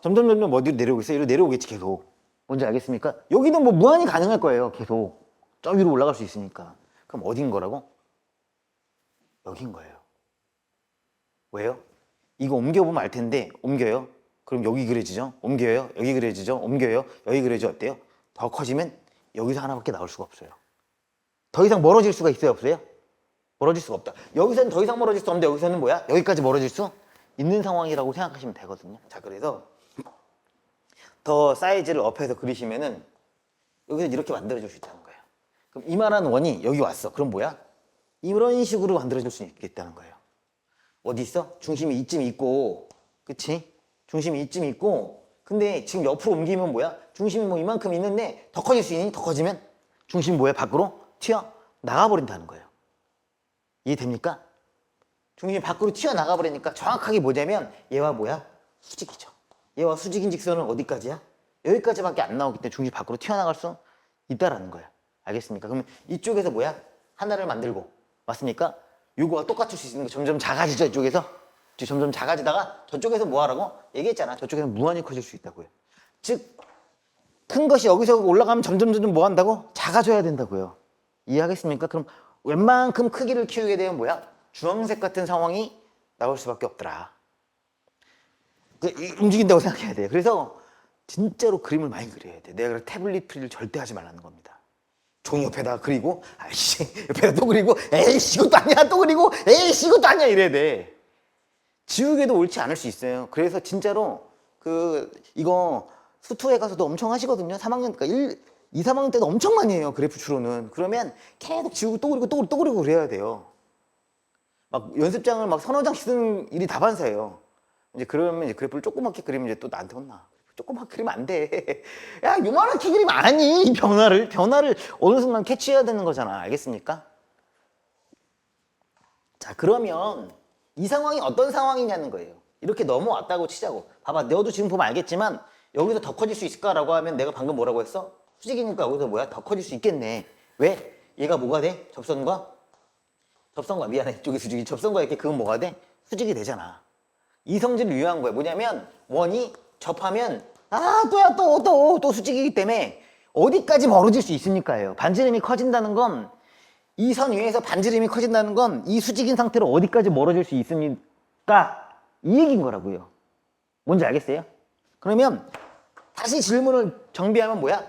점점 어디로 내려오겠어요? 이리로 내려오겠지, 계속. 뭔지 알겠습니까? 여기는 뭐 무한히 가능할 거예요, 계속. 저 위로 올라갈 수 있으니까. 그럼 어딘 거라고? 여긴 거예요. 왜요? 이거 옮겨보면 알 텐데 옮겨요. 그럼 여기 그려지죠? 옮겨요. 여기 그려지죠? 옮겨요. 여기 그려지 어때요? 더 커지면 여기서 하나밖에 나올 수가 없어요. 더 이상 멀어질 수가 있어요? 없어요? 멀어질 수가 없다. 여기서는 더 이상 멀어질 수 없는데 여기서는 뭐야? 여기까지 멀어질 수 있는 상황이라고 생각하시면 되거든요. 자, 그래서 더 사이즈를 업해서 그리시면은 여기서 이렇게 만들어줄 수 있다는 거예요. 그럼 이만한 원이 여기 왔어. 그럼 뭐야? 이런 식으로 만들어줄 수 있겠다는 거예요. 어디 있어? 중심이 이쯤 있고, 그치? 중심이 이쯤 있고, 근데 지금 옆으로 옮기면 뭐야? 중심이 뭐 이만큼 있는데 더 커질 수 있니? 더 커지면 중심이 뭐야? 밖으로 튀어 나가버린다는 거예요. 이해됩니까? 중심이 밖으로 튀어나가 버리니까 정확하게 뭐냐면 얘와 뭐야? 수직이죠. 얘와 수직인 직선은 어디까지야? 여기까지밖에 안 나오기 때문에 중심이 밖으로 튀어나갈 수 있다라는 거야. 알겠습니까? 그러면 이쪽에서 뭐야? 하나를 만들고 맞습니까? 요거와 똑같을 수 있는 거 점점 작아지죠. 이쪽에서 점점 작아지다가 저쪽에서 뭐 하라고? 얘기했잖아. 저쪽에서 무한히 커질 수 있다고요. 즉 큰 것이 여기서 올라가면 점점 뭐 한다고? 작아져야 된다고요. 이해하겠습니까? 그럼 웬만큼 크기를 키우게 되면 뭐야? 주황색 같은 상황이 나올 수밖에 없더라. 움직인다고 생각해야 돼요. 그래서 진짜로 그림을 많이 그려야 돼. 내가 그래 태블릿 프리를 절대 하지 말라는 겁니다. 종이 옆에다가 그리고 아이씨 옆에다 또 그리고 에이씨 이것도 아니야 또 그리고 에이씨 이것도 아니야 이래야 돼. 지우개도 옳지 않을 수 있어요. 그래서 진짜로 이거 수투에 가서도 엄청 하시거든요. 3학년 그러니까 2, 3학년 때도 엄청 많이 해요. 그래프 추로는. 그러면 계속 지우고 또 그리고 또 그리고 그래야 돼요. 막 연습장을 막 서너 장씩 쓰는 일이 다반사예요. 이제 그러면 이제 그래프를 조그맣게 그리면 이제 또 나한테 혼나. 조그맣게 그리면 안 돼. 야, 요만하게 그리면 아니. 이 변화를 어느 순간 캐치해야 되는 거잖아. 알겠습니까? 자, 그러면 이 상황이 어떤 상황이냐는 거예요. 이렇게 넘어왔다고 치자고. 봐봐, 너도 지금 보면 알겠지만 여기서 더 커질 수 있을까라고 하면 내가 방금 뭐라고 했어? 수직이니까 여기서 뭐야? 더 커질 수 있겠네. 왜? 얘가 뭐가 돼? 접선과 미안해. 이쪽이 수직이 접선과 이렇게 그건 뭐가 돼? 수직이 되잖아. 이 성질을 유효한 거야. 뭐냐면 원이 접하면 또 수직이기 때문에 어디까지 멀어질 수 있으니까요. 반지름이 커진다는 건 이 선 위에서 반지름이 커진다는 건 이 수직인 상태로 어디까지 멀어질 수 있습니까? 이 얘기인 거라고요. 뭔지 알겠어요? 그러면 다시 질문을 정비하면 뭐야?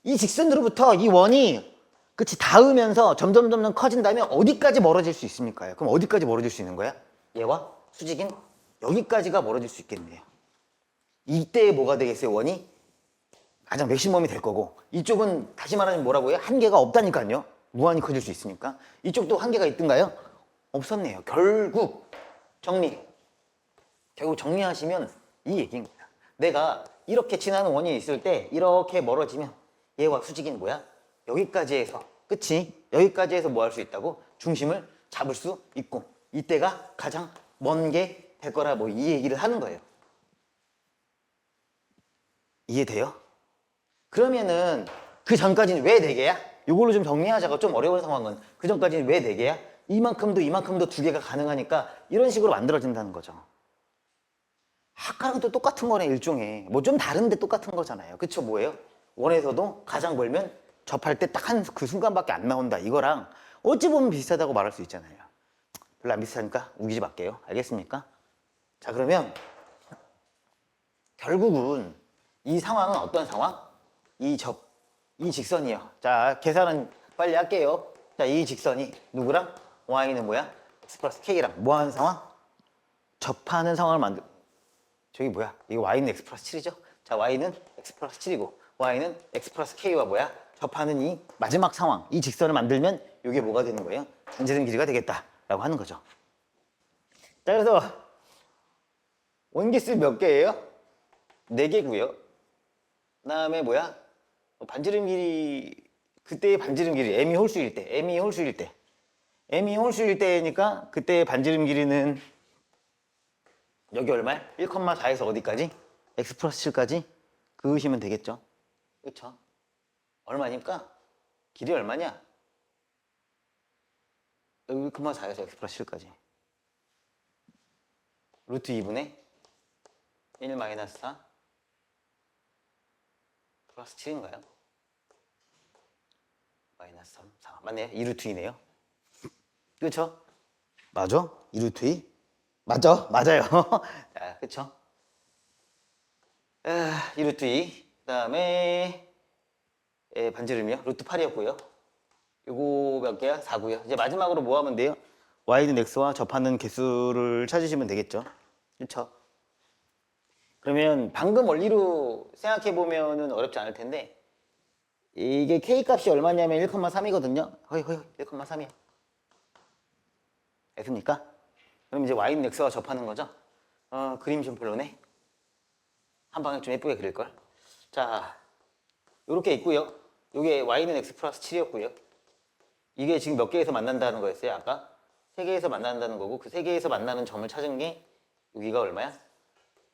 이 직선으로부터 이 원이 그치 닿으면서 점점 커진다면 어디까지 멀어질 수 있습니까? 그럼 어디까지 멀어질 수 있는 거야? 얘와 수직인 여기까지가 멀어질 수 있겠네요. 이때 뭐가 되겠어요? 원이 가장 맥시멈이 될 거고 이쪽은 다시 말하면 뭐라고요? 한계가 없다니까요. 무한히 커질 수 있으니까. 이쪽도 한계가 있던가요? 없었네요. 결국 정리하시면 이 얘기입니다. 내가 이렇게 지나는 원이 있을 때 이렇게 멀어지면 얘와 수직인 뭐야? 여기까지 해서 그치? 여기까지 해서 뭐 할 수 있다고? 중심을 잡을 수 있고 이때가 가장 먼 게 될 거라 뭐 이 얘기를 하는 거예요. 이해돼요? 그러면은 그 전까지는 왜 4개야? 이걸로 좀 정리하자가 좀 어려운 상황은 그 전까지는 왜 4개야? 이만큼도 2개가 가능하니까 이런 식으로 만들어진다는 거죠. 아까랑 또 똑같은 거네 일종의 뭐 좀 다른데 똑같은 거잖아요. 그쵸? 뭐예요? 원에서도 가장 멀면 접할 때 딱 한 그 순간밖에 안 나온다 이거랑 어찌 보면 비슷하다고 말할 수 있잖아요. 별로 안 비슷하니까 우기지 말게요. 알겠습니까? 자, 그러면 결국은 이 상황은 어떤 상황? 이 직선이요. 자, 계산은 빨리 할게요. 자, 이 직선이 누구랑? y는 뭐야? x 플러스 k랑 뭐 하는 상황? 접하는 상황을 저기 뭐야? 이거 y는 x 플러스 7이죠? 자, y는 x 플러스 7이고 y는 x 플러스 k와 뭐야? 접하는 이 마지막 상황, 이 직선을 만들면 이게 뭐가 되는 거예요? 반지름 길이가 되겠다라고 하는 거죠. 자, 그래서 원기수 몇 개예요? 4개고요. 그다음에 뭐야? 반지름 길이 그때의 반지름 길이 m이 홀수일 때니까 그때의 반지름 길이는 여기 얼마야? 1,4에서 어디까지? x 플러스 7까지 그으시면 되겠죠. 그렇죠? 얼마니까? 길이 얼마냐? 여기 1,4에서 x 플러스 7까지 루트 2분의 1 마이너스 4 플러스 7인가요? 마이너스 3, 4 맞네요. 2루트 2네요. 그렇죠? 맞아? 2루트 2 맞죠? 맞아요. 자, 그쵸? 아, 이 루트 2. 그 다음에 반지름이요. 루트 8이었고요. 요거 몇 개야? 4고요. 이제 마지막으로 뭐 하면 돼요? y는 x와 접하는 개수를 찾으시면 되겠죠. 그쵸? 그러면 방금 원리로 생각해 보면은 어렵지 않을 텐데 이게 k 값이 얼마냐면 1,3이거든요. 허이 1,3이야. 됐습니까? 그럼 이제 y는 x와 접하는 거죠. 그림 좀 별로네. 한 방에 좀 예쁘게 그릴 걸. 자, 요렇게 있고요. 요게 y는 x 플러스 7이었고요. 이게 지금 몇 개에서 만난다는 거였어요, 아까? 세 개에서 만난다는 거고 그 세 개에서 만나는 점을 찾은 게 여기가 얼마야?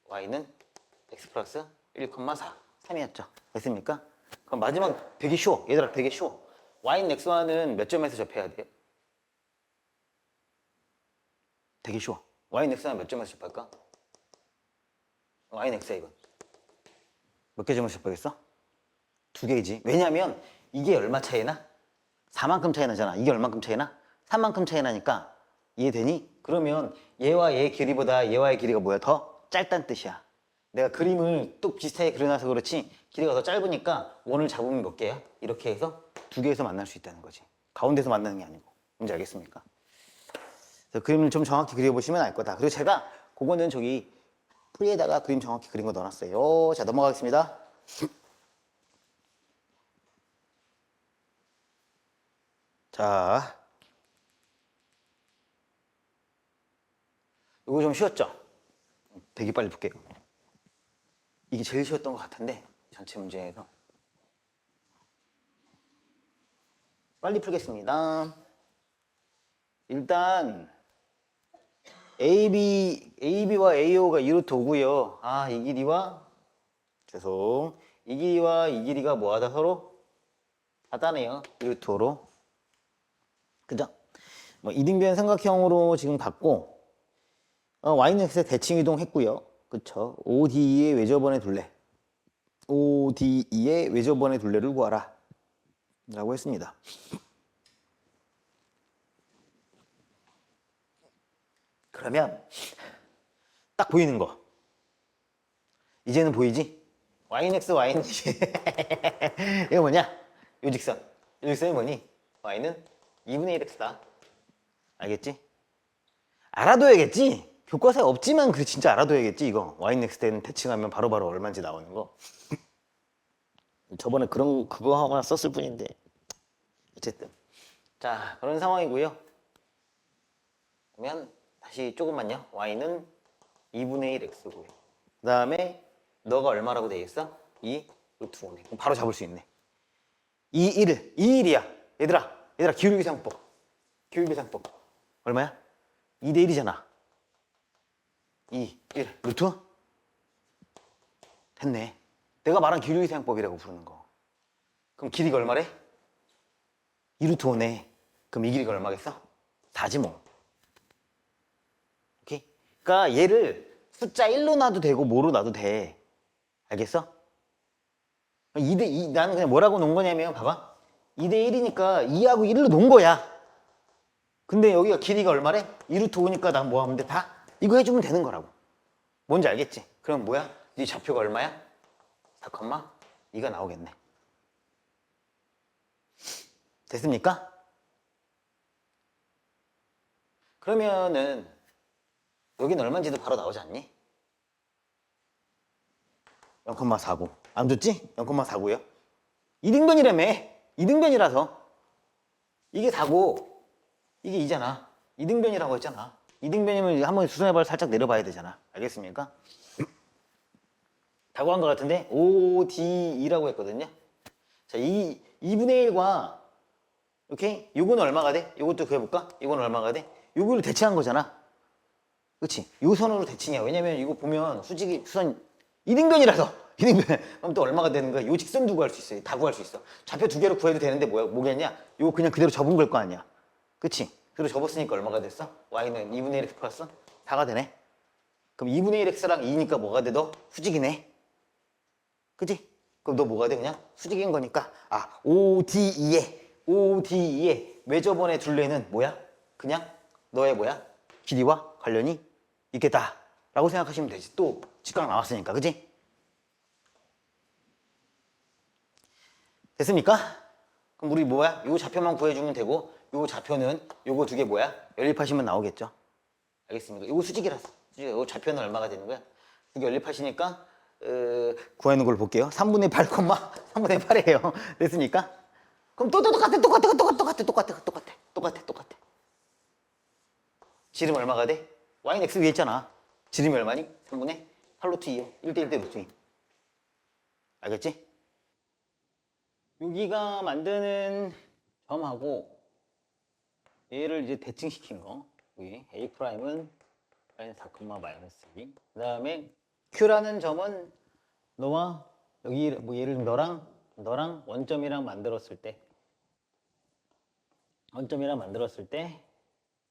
y는 x 플러스 1,4 3이었죠. 됐습니까? 그럼 마지막 되게 쉬워. 얘들아 되게 쉬워. y는 x와는 몇 점에서 접해야 돼요? 되게 쉬워. y는 x와는 몇 점에서 접할까? y는 x야 이건. 몇 개 점에서 접하겠어? 두 개이지. 왜냐면 이게 얼마 차이나? 4만큼 차이 나잖아. 이게 얼만큼 차이 나? 3만큼 차이 나니까 이해되니? 그러면 얘와 얘의 길이보다 얘와의 길이가 뭐야? 더 짧다는 뜻이야. 내가 그림을 또 비슷하게 그려놔서 그렇지 길이가 더 짧으니까 원을 잡으면 몇 개야? 이렇게 해서 두 개에서 만날 수 있다는 거지. 가운데서 만나는 게 아니고. 뭔지 알겠습니까? 그래서 그림을 좀 정확히 그려보시면 알 거다. 그리고 제가 그거는 저기 풀이에다가 그림 정확히 그린 거 넣어놨어요. 자, 넘어가겠습니다. 자, 이거 좀 쉬웠죠? 되게 빨리 볼게요. 이게 제일 쉬웠던 것 같은데 전체 문제에서 빨리 풀겠습니다. 일단 AB와 AO가 2루트 5고요. 아, 이 길이와 이 길이와 이 길이가 뭐하다 서로 같다네요. 2루트 5로. 그죠? 뭐 이등변 삼각형으로 지금 봤고 y는 x에 대칭 이동했고요. 그쵸? ODE의 외접원의 둘레. ODE의 외접원의 둘레를 구하라. 라고 했습니다. 그러면 딱 보이는 거. 이제는 보이지? y는 x, y는 이거 뭐냐? 요 직선. 요 직선이 뭐니? y는 2분의 1x다. 알겠지? 알아둬야겠지? 교과서에 없지만 그 진짜 알아둬야겠지 이거. y는 x 때는 대칭하면 바로바로 얼마인지 나오는 거. 저번에 그거 하나 썼을 뿐인데 어쨌든 자 그런 상황이고요. 그러면 다시 조금만요. y는 2분의 1 x고요. 그 다음에 너가 얼마라고 돼 있어? 2 루트 5네. 그럼 바로 잡을 수 있네. 2 1이야. 얘들아 기울기상법 얼마야? 2대 1이잖아. 2 1 루트? 됐네. 내가 말한 기울기상법이라고 부르는 거. 그럼 길이가 얼마래? 2루트 5네. 그럼 이 길이가 얼마겠어? 4지 뭐. 오케이? 그러니까 얘를 숫자 1로 놔도 되고 뭐로 놔도 돼. 알겠어? 2대 2 나는 그냥 뭐라고 놓은 거냐면 봐봐. 2대 1이니까 2하고 1로 놓은 거야. 근데 여기가 길이가 얼마래? 2루트 5니까 난 뭐 하면 돼? 다 이거 해주면 되는 거라고. 뭔지 알겠지? 그럼 뭐야? 네 좌표가 얼마야? 4,2가 나오겠네. 됐습니까? 그러면은 여기는 얼마인지도 바로 나오지 않니? 0,49. 안 줬지? 0,49요. 2등변이라며. 2등변이라서. 이게 4고 이게 2잖아. 2등변이라고 했잖아. 2등변이면 한번 수선해봐를 살짝 내려봐야 되잖아. 알겠습니까? 다고 한 것 같은데 ODE라고 했거든요. 자, 2분의 1과 오케이? 요거는 얼마가 돼? 요것도 구해볼까? 이거는 얼마가 돼? 요거를 대칭한 거잖아. 그치? 요 선으로 대칭이야. 왜냐면 이거 보면 수직이 수선 2등변이라서 2등변 그럼 또 얼마가 되는 거야? 요 직선도 구할 수 있어요. 다 구할 수 있어. 좌표 두 개로 구해도 되는데 뭐겠냐? 요거 그냥 그대로 접은 걸 거 아니야. 그치? 그대로 접었으니까 얼마가 됐어? y는 2분의 1x 플러스 4가 되네. 그럼 2분의 1x랑 2니까 뭐가 돼? 너 수직이네. 그치? 그럼 너 뭐가 돼? 그냥 수직인 거니까 ODE의 외접원의 둘레는 뭐야? 그냥 너의 뭐야? 길이와 관련이 있겠다라고 생각하시면 되지. 또 직각 나왔으니까, 그지? 됐습니까? 그럼 우리 뭐야? 요 좌표만 구해주면 되고, 요 좌표는 요거 두 개 뭐야? 연립하시면 나오겠죠? 알겠습니까? 요거 수직이라서. 요 좌표는 얼마가 되는 거야? 두 개 연립하시니까 구하는 걸 볼게요. 3분의 8, 3분의 8이에요. 됐습니까? 그럼 또 똑같아. 지름 얼마가 돼? y는 x 위에 있잖아. 지름이 얼마니? 3분의 8 루트 2요. 1대1대 루트 2. 알겠지? 여기가 만드는 점하고 얘를 이제 대칭시킨 거. 여기 A'은 마이너스 4, 마이너스 2. 그 다음에 Q라는 점은 너와 여기 뭐 예를 들면 너랑 원점이랑 만들었을 때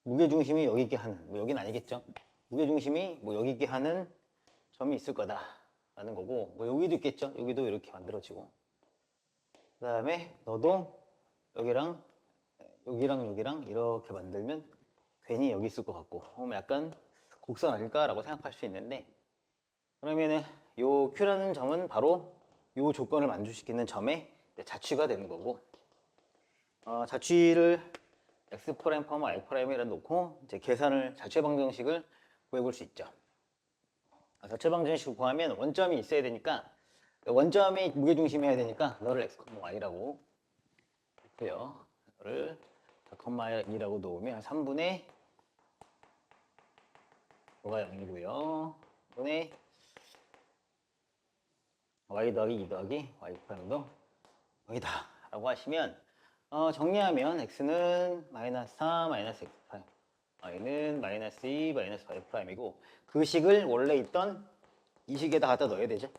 무게중심이 여기 있게 하는, 뭐 여긴 아니겠죠. 무게중심이 뭐 여기 있게 하는 점이 있을 거다라는 거고, 뭐 여기도 있겠죠. 여기도 이렇게 만들어지고, 그 다음에 너도 여기랑 이렇게 만들면 괜히 여기 있을 것 같고, 약간 곡선 아닐까라고 생각할 수 있는데, 그러면은 요 Q라는 점은 바로 요 조건을 만족시키는 점의 자취가 되는 거고, 자취를 x 프라임, y 프라임이라 놓고 이제 계산을 자취 방정식을 구해볼 수 있죠. 자취 방정식을 구하면 원점이 있어야 되니까, 원점이 무게중심이어야 되니까 너를 x, y라고 했고요. 너를 4,2라고 놓으면 3분의 뭐가 0이고요. 3분의 y 더하기 2 더하기 y 프라임도 0이다 라고 하시면, 정리하면 x는 마이너스 4 마이너스 x 프라임, y는 마이너스 2 마이너스 y 프라임이고, 그 식을 원래 있던 이 식에다 갖다 넣어야 되죠.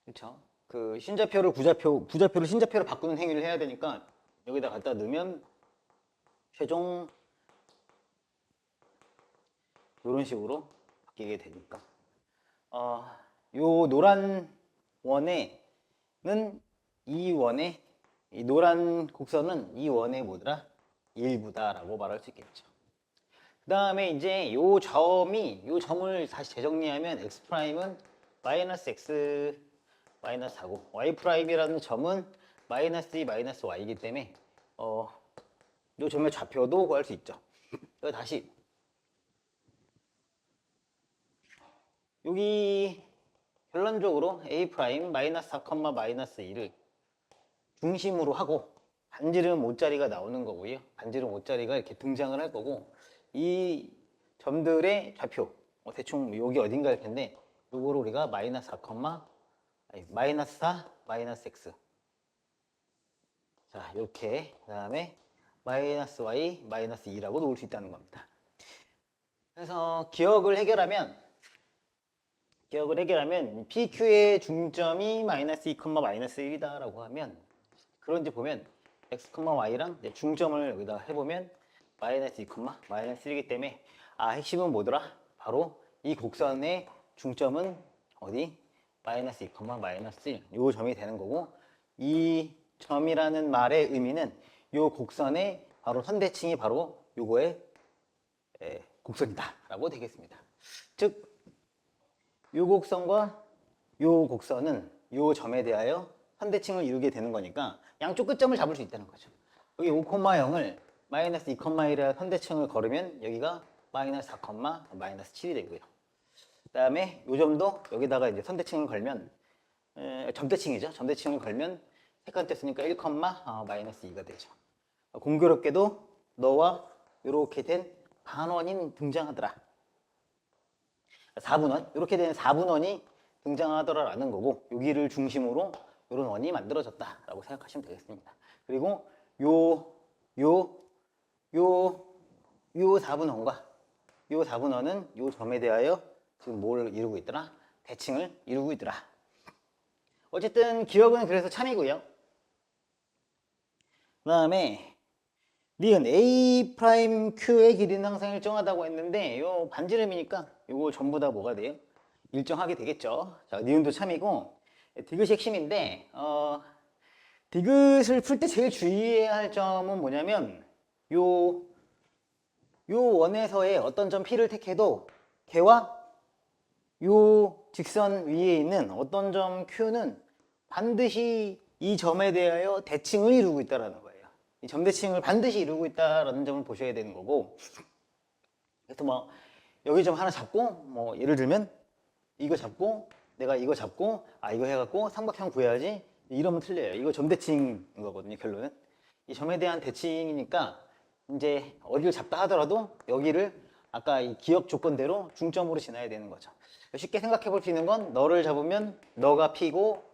그렇죠? 그 신자표를 부자표를 신자표로 바꾸는 행위를 해야 되니까 여기다 갖다 넣으면 최종 이런 식으로 바뀌게 되니까, 요 노란 원에는 이 노란 곡선은 이 원의 뭐더라? 일부다라고 말할 수 있겠죠. 그 다음에 이제 요 점을 다시 재정리하면 x 프라임은 마이너스 x 마이너스 4고, y 프라임이라는 점은 마이너스 2 마이너스 y이기 때문에 요 점의 좌표도 구할 수 있죠. 다시 여기 결론적으로 a 프라임 마이너스 4, 마이너스 2를 중심으로 하고 반지름 5짜리가 나오는 거고요. 반지름 5짜리가 이렇게 등장을 할 거고, 이 점들의 좌표 대충 여기 어딘가 할 텐데, 요거를 우리가 마이너스 4, 마이너스 4, 마이너스 x, 자 이렇게, 그 다음에 마이너스 y, 마이너스 2라고 놓을 수 있다는 겁니다. 그래서 기억을 해결하면 PQ의 중점이 마이너스 2, 마이너스 1이다 라고 하면, 그런지 보면 x, y랑 중점을 여기다 해보면 마이너스 2, 마이너스 1이기 때문에, 핵심은 뭐더라? 바로 이 곡선의 중점은 어디? 마이너스 2, 마이너스 1, 요 점이 되는 거고, 이 점이라는 말의 의미는 요 곡선의 바로 선대칭이 바로 요거의 곡선이다 라고 되겠습니다. 즉 요 곡선과 요 곡선은 요 점에 대하여 선대칭을 이루게 되는 거니까 양쪽 끝점을 잡을 수 있다는 거죠. 여기 5,0을 마이너스 2, 1에 선대칭을 걸으면 여기가 마이너스 4, 마이너스 7이 되고요. 그 다음에 요 점도 여기다가 이제 선대칭을 걸면, 점대칭이죠. 점대칭을 걸면 세컨트 쓰니까 1, 마이너스 2가 되죠. 공교롭게도 너와 이렇게 된 반원이 등장하더라. 4분원, 이렇게 된 4분원이 등장하더라라는 거고, 여기를 중심으로 이런 원이 만들어졌다라고 생각하시면 되겠습니다. 그리고 요 4분원과 요 4분원은 요 점에 대하여 지금 뭘 이루고 있더라? 대칭을 이루고 있더라. 어쨌든 기억은 그래서 참이고요. 그 다음에 니은 A 프라임 Q의 길이는 항상 일정하다고 했는데, 요 반지름이니까 요거 전부 다 뭐가 돼요? 일정하게 되겠죠. 자, 니은도 참이고, 디귿이 핵심인데, 디귿을 풀 때 제일 주의해야 할 점은 뭐냐면, 요 원에서의 어떤 점 P를 택해도 걔와 요 직선 위에 있는 어떤 점 Q는 반드시 이 점에 대하여 대칭을 이루고 있다는 거예요. 이 점대칭을 반드시 이루고 있다는 점을 보셔야 되는 거고, 그래서 뭐 여기 좀 하나 잡고, 뭐 예를 들면 이거 잡고 내가 이거 잡고 이거 해갖고 삼각형 구해야지, 이러면 틀려요. 이거 점대칭인 거거든요. 결론은 이 점에 대한 대칭이니까 이제 어디를 잡다 하더라도 여기를 아까 이 기억 조건대로 중점으로 지나야 되는 거죠. 쉽게 생각해 볼 수 있는 건 너를 잡으면 너가 P고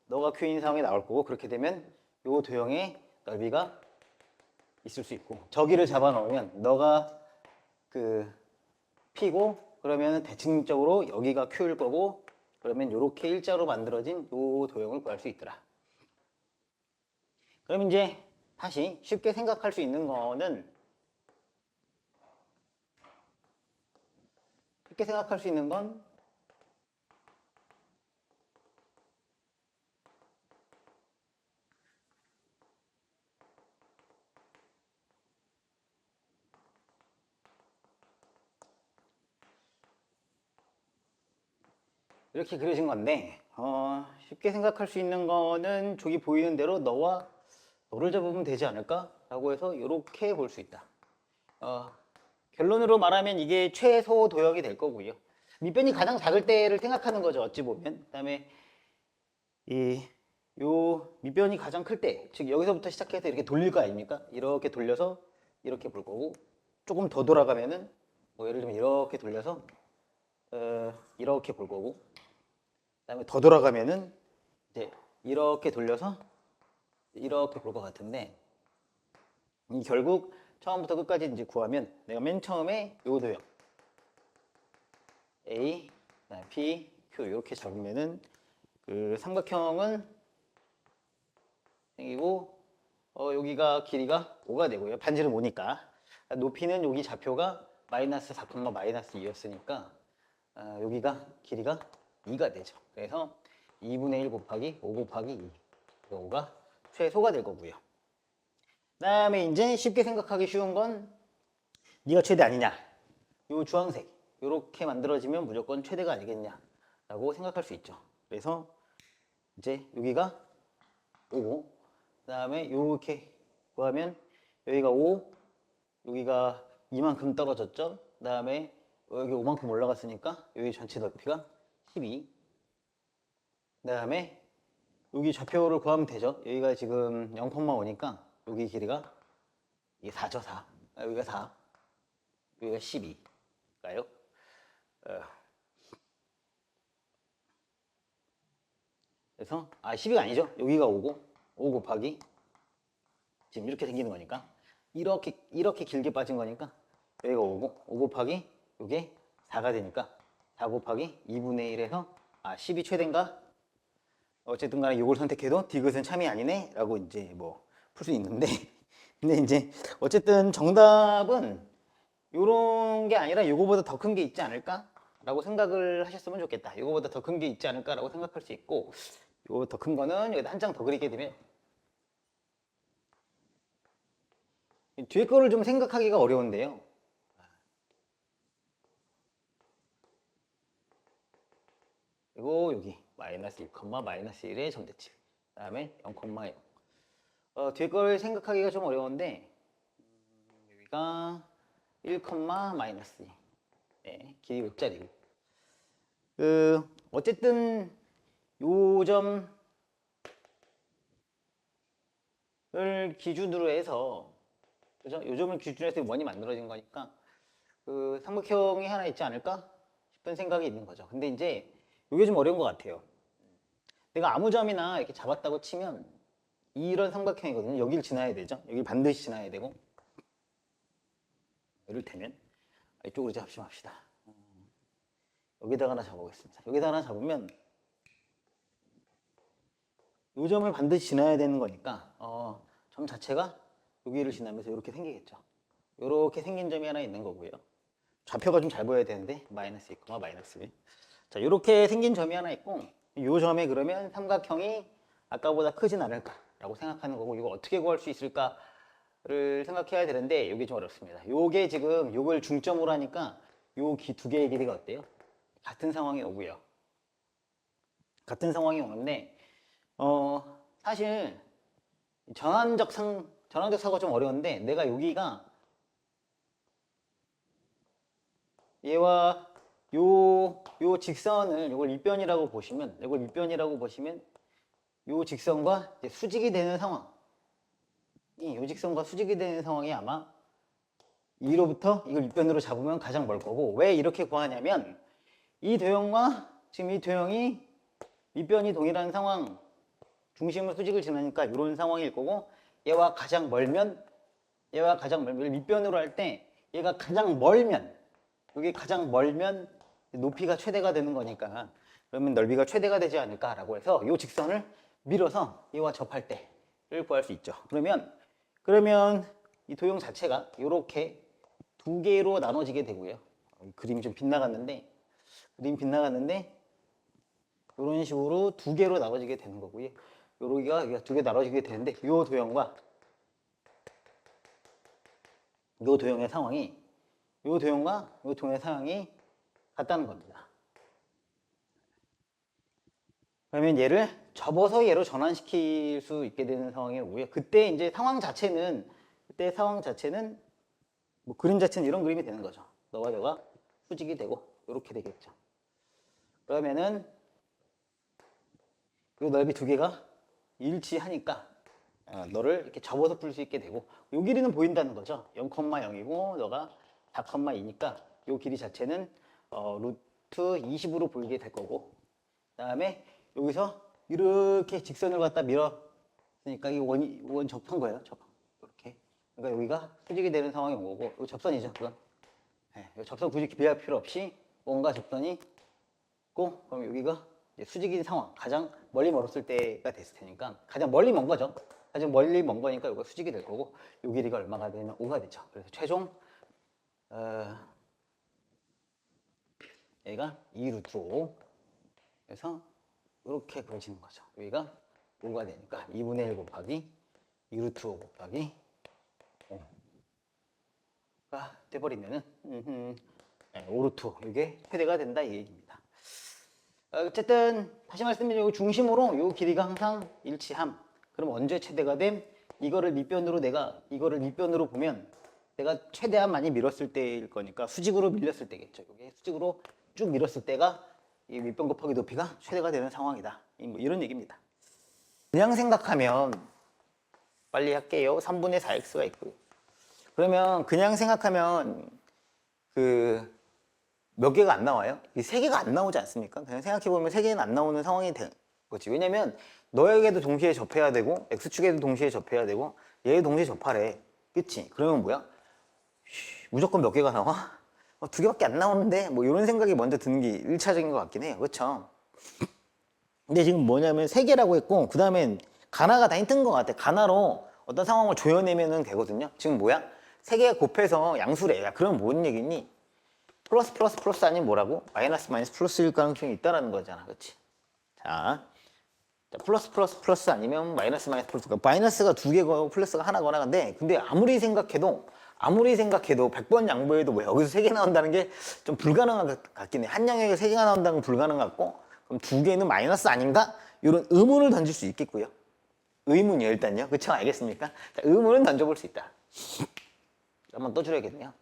너가 Q인 상황이 나올 거고, 그렇게 되면 요 도형의 넓이가 있을 수 있고, 저기를 잡아 놓으면 너가 그 P고 그러면 대칭적으로 여기가 Q일 거고, 그러면 이렇게 일자로 만들어진 요 도형을 구할 수 있더라. 그럼 이제 다시 쉽게 생각할 수 있는 거는, 이렇게 그려진 건데, 쉽게 생각할 수 있는 거는 저기 보이는 대로 너를 잡으면 되지 않을까? 라고 해서 이렇게 볼 수 있다. 결론으로 말하면 이게 최소 도형이 될 거고요. 밑변이 가장 작을 때를 생각하는 거죠, 어찌 보면. 그다음에 요 밑변이 가장 클 때, 즉 여기서부터 시작해서 이렇게 돌릴 거 아닙니까? 이렇게 돌려서 이렇게 볼 거고, 조금 더 돌아가면은 뭐 예를 들면 이렇게 돌려서 이렇게 볼 거고, 그다음에 더 돌아가면은 이제 이렇게 돌려서 이렇게 볼 것 같은데, 이 결국 처음부터 끝까지 이제 구하면 내가 맨 처음에 요 도형 A, 그다음에 P, Q 이렇게 잡으면은 그 삼각형은 생기고, 여기가 길이가 5가 되고요. 반지름 5니까. 높이는 여기 좌표가 마이너스 4, 마이너스 2였으니까 여기가 길이가 2가 되죠. 그래서 2분의 1 곱하기 5 곱하기 2. 5가 최소가 될 거고요. 그 다음에 이제 쉽게 생각하기 쉬운 건 네가 최대 아니냐. 요 주황색 이렇게 만들어지면 무조건 최대가 아니겠냐 라고 생각할 수 있죠. 그래서 이제 여기가 5, 그 다음에 요렇게 구하면 여기가 5, 여기가 이만큼 떨어졌죠. 그 다음에 여기 5만큼 올라갔으니까 여기 전체 넓이가 12. 그 다음에 여기 좌표를 구하면 되죠. 여기가 지금 0,5니까 여기 길이가 이게 4죠, 4. 여기가 4, 여기가 12일까요? 그래서 12가 아니죠. 여기가 5고 5 곱하기 지금 이렇게 생기는 거니까 이렇게 길게 빠진 거니까 여기가 5고 5 곱하기 이게 4가 되니까 4 곱하기 2분의 1에서 10이 최대인가? 어쨌든 간에 이걸 선택해도 디귿은 참이 아니네 라고 이제 뭐 풀 수 있는데, 근데 이제 어쨌든 정답은 요런 게 아니라 요거보다 더 큰 게 있지 않을까? 라고 생각을 하셨으면 좋겠다. 요거보다 더 큰 게 있지 않을까? 라고 생각할 수 있고, 요 더 큰 거는 여기다 한 장 더 그리게 되면 뒤에 거를 좀 생각하기가 어려운데요. 그리고 여기 마이너스 1, 마이너스 1의 점대칭, 그 다음에 0,0. 뒤에 걸 생각하기가 좀 어려운데, 여기가 1, 마이너스 2. 네, 길이 5짜리고. 어쨌든 요 점을 기준으로 해서, 그죠? 요 점을 기준으로 해서 원이 만들어진 거니까 그 삼각형이 하나 있지 않을까 싶은 생각이 있는 거죠. 근데 이제 이게 좀 어려운 것 같아요. 내가 아무 점이나 이렇게 잡았다고 치면 이런 삼각형이거든요. 여기를 지나야 되죠. 여기를 반드시 지나야 되고, 이를테면 이쪽으로 잡심합시다. 여기다가 하나 잡아보겠습니다. 여기다 하나 잡으면 이 점을 반드시 지나야 되는 거니까 점 자체가 여기를 지나면서 이렇게 생기겠죠. 이렇게 생긴 점이 하나 있는 거고요. 좌표가 좀 잘 보여야 되는데 마이너스 2, 마이너스 1. 자, 이렇게 생긴 점이 하나 있고, 이 점에 그러면 삼각형이 아까보다 크진 않을까라고 생각하는 거고, 이거 어떻게 구할 수 있을까를 생각해야 되는데 이게 좀 어렵습니다. 요게 지금 요걸 중점으로 하니까 요 두 개의 길이가 어때요? 같은 상황이 오고요. 같은 상황이 오는데 사실 전환적 사고가 좀 어려운데 내가 여기가 얘와 요 직선을 이걸 밑변이라고 보시면 요 직선과 이제 수직이 되는 상황 요 직선과 수직이 되는 상황이 아마 이로부터 이걸 밑변으로 잡으면 가장 멀 거고 왜 이렇게 구하냐면 이 도형과 지금 이 도형이 밑변이 동일한 상황 중심을 수직을 지나니까 이런 상황일 거고 얘와 가장 멀면 밑변으로 할 때 얘가 가장 멀면 여기 가장 멀면 높이가 최대가 되는 거니까 그러면 넓이가 최대가 되지 않을까라고 해서 이 직선을 밀어서 얘와 접할 때를 구할 수 있죠. 그러면 이 도형 자체가 이렇게 두 개로 나눠지게 되고요. 그림이 좀 빗나갔는데 이런 식으로 두 개로 나눠지게 되는 거고요. 여기가 두 개 나눠지게 되는데 이 도형과 이 도형의 상황이 같다는 겁니다. 그러면 얘를 접어서 얘로 전환시킬 수 있게 되는 상황이 오고요. 그때 이제 상황 자체는 뭐 그림 자체는 이런 그림이 되는 거죠. 너와 너가 수직이 되고 이렇게 되겠죠. 그러면은 이 넓이 두 개가 일치하니까 너를 이렇게 접어서 풀 수 있게 되고 이 길이는 보인다는 거죠. 0,0이고 너가 4,2니까 이 길이 자체는 루트 20으로 보이게 될 거고 그 다음에 여기서 이렇게 직선을 갖다 밀었으니까 이 원 접한 거예요. 이렇게. 그러니까 여기가 수직이 되는 상황이 온 거고 이거 접선이죠. 그건. 네, 접선 굳이 비할 필요 없이 원과 접선이 있고 그럼 여기가 이제 수직인 상황 가장 멀리 멀었을 때가 됐을 테니까 가장 멀리 먼 거죠. 가장 멀리 먼 거니까 이거 수직이 될 거고 요 길이가 얼마가 되면 5가 되죠. 그래서 최종 얘가 2루트 5 그래서 이렇게 그려지는 거죠. 여기가 5가 되니까 2분의 1 곱하기 2루트 5 곱하기 5가 돼버리면은 5루트 이게 최대가 된다 이 얘기입니다. 어쨌든 다시 말씀드리면 중심으로 이 길이가 항상 일치함. 그럼 언제 최대가 됨? 이거를 밑변으로 보면 내가 최대한 많이 밀었을 때일 거니까 수직으로 밀렸을 때겠죠. 이게 수직으로 쭉 밀었을 때가 이 밑변 곱하기 높이가 최대가 되는 상황이다. 뭐 이런 얘기입니다. 그냥 생각하면 빨리 할게요. 3분의 4x가 있고요. 그러면 그냥 생각하면 몇 개가 안 나와요? 이 세 개가 안 나오지 않습니까? 그냥 생각해보면 세 개는 안 나오는 상황이 된 거지. 왜냐면 너에게도 동시에 접해야 되고 x축에도 동시에 접해야 되고 얘도 동시에 접하래. 그치? 그러면 뭐야? 무조건 몇 개가 나와? 두 개밖에 안 나오는데? 뭐 이런 생각이 먼저 드는 게 1차적인 것 같긴 해요. 그쵸? 근데 지금 뭐냐면 세 개라고 했고 그 다음엔 가나가 다 힌트인 것 같아. 가나로 어떤 상황을 조여내면 되거든요. 지금 뭐야? 세 개 곱해서 양수래. 야, 그럼 뭔 얘기니? 플러스 아니면 뭐라고? 마이너스 플러스일 가능성이 있다라는 거잖아. 그치? 자, 플러스 아니면 마이너스 플러스가 마이너스가 두 개고 플러스가 하나거나 근데 아무리 생각해도 100번 양보해도 뭐 여기서 세 개 나온다는 게 좀 불가능한 것 같긴 해. 한 영역에 세 개가 나온다는 건 불가능한 것 같고 그럼 두 개는 마이너스 아닌가? 이런 의문을 던질 수 있겠고요. 의문이요 일단요. 그쵸? 알겠습니까? 자, 의문은 던져볼 수 있다. 한번 떠줄여야겠네요.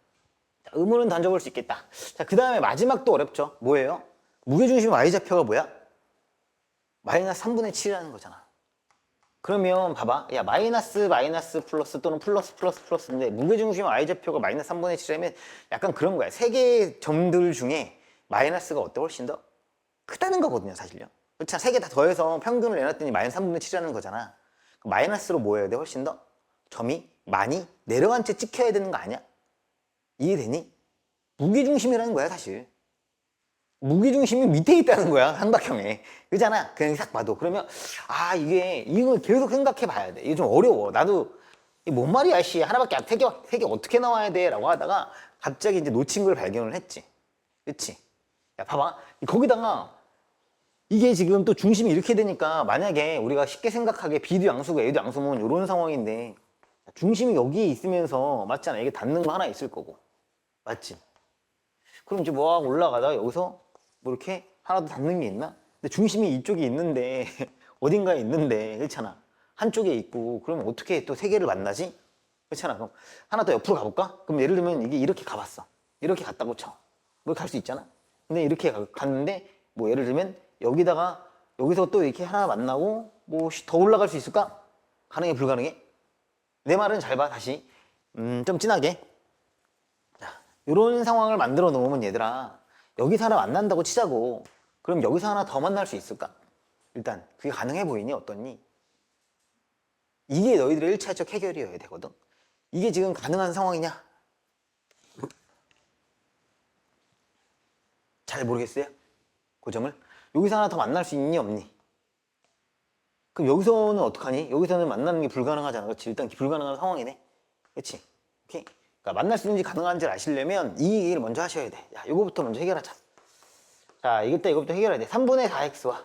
자, 의문은 던져볼 수 있겠다. 자, 그 다음에 마지막도 어렵죠. 뭐예요? 무게중심 y좌표가 뭐야? 마이너스 3분의 7이라는 거잖아. 그러면 봐봐. 야, 마이너스 플러스 또는 플러스인데 무게중심 y좌표가 마이너스 3분의 7이라면 약간 그런 거야. 세 개의 점들 중에 마이너스가 어때? 훨씬 더 크다는 거거든요, 사실요. 그렇죠? 세 개 다 더해서 평균을 내놨더니 마이너스 3분의 7이라는 거잖아. 마이너스로 뭐 해야 돼? 훨씬 더 점이 많이 내려간 채 찍혀야 되는 거 아니야? 이해되니? 무게중심이라는 거야, 사실. 무게중심이 밑에 있다는 거야, 삼각형에. 그잖아. 그냥 싹 봐도. 그러면, 이거 계속 생각해 봐야 돼. 이게 좀 어려워. 나도, 이게 뭔 말이야, 씨. 하나밖에 세 개 어떻게 나와야 돼? 라고 하다가 갑자기 이제 놓친 걸 발견을 했지. 그치? 야, 봐봐. 거기다가 이게 지금 또 중심이 이렇게 되니까 만약에 우리가 쉽게 생각하기에 B도 양수고 A도 양수면 이런 상황인데 중심이 여기에 있으면서 맞잖아. 이게 닿는 거 하나 있을 거고. 맞지? 그럼 이제 뭐 하고 올라가다가 여기서 뭐 이렇게 하나도 닿는 게 있나? 근데 중심이 이쪽에 있는데 어딘가에 있는데 그렇잖아. 한쪽에 있고 그러면 어떻게 또 세 개를 만나지? 그렇잖아. 그럼 하나 더 옆으로 가볼까? 그럼 예를 들면 이게 이렇게 가봤어. 이렇게 갔다고 쳐. 뭐 갈 수 있잖아. 근데 이렇게 갔는데 뭐 예를 들면 여기다가 여기서 또 이렇게 하나 만나고 뭐 더 올라갈 수 있을까? 가능해 불가능해? 내 말은 잘 봐 다시. 좀 진하게. 자, 이런 상황을 만들어 놓으면 얘들아 여기서 하나 만난다고 치자고. 그럼 여기서 하나 더 만날 수 있을까? 일단 그게 가능해 보이니 어떻니? 이게 너희들의 1차적 해결이어야 되거든. 이게 지금 가능한 상황이냐? 잘 모르겠어요? 그 점을? 여기서 하나 더 만날 수 있니 없니? 그럼 여기서는 어떡하니? 여기서는 만나는 게 불가능하잖아. 그렇지? 일단 불가능한 상황이네. 그렇지? 오케이? 그러니까 만날 수 있는지 가능한지를 아시려면 이 얘기를 먼저 하셔야 돼. 야, 이거부터 먼저 해결하자. 자, 이것부터 해결해야 돼. 3분의 4x와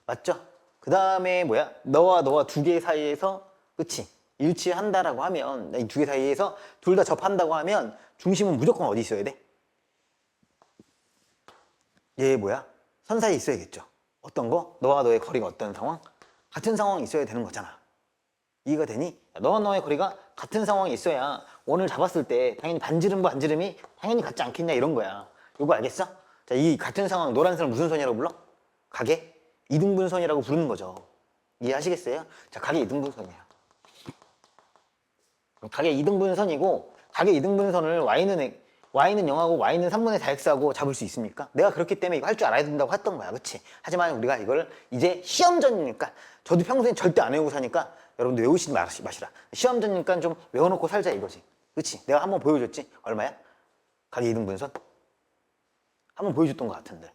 맞죠? 그 다음에 뭐야? 너와 두 개 사이에서 그치? 일치한다라고 하면 이 두 개 사이에서 둘 다 접한다고 하면 중심은 무조건 어디 있어야 돼? 얘 뭐야? 선 사이에 있어야겠죠. 어떤 거? 너와 너의 거리가 어떤 상황? 같은 상황이 있어야 되는 거잖아. 이해가 되니? 너와 너의 거리가 같은 상황이 있어야 원을 잡았을 때 당연히 반지름과 반지름이 당연히 같지 않겠냐 이런 거야. 이거 알겠어? 자, 이 같은 상황 노란색을 무슨 선이라고 불러? 각의 이등분선이라고 부르는 거죠. 이해하시겠어요? 자, 각의 이등분선이야. 각의 이등분선이고 각의 이등분선을 y는 0하고 y는 3분의 4x하고 잡을 수 있습니까? 내가 그렇기 때문에 이거 할 줄 알아야 된다고 했던 거야. 그치? 하지만 우리가 이걸 이제 시험 전이니까 저도 평소에 절대 안 외우고 사니까 여러분도 외우시지 마시라. 시험 전이니까 좀 외워놓고 살자 이거지. 그치? 내가 한번 보여줬지? 얼마야? 각의 이등분선? 한번 보여줬던 것 같은데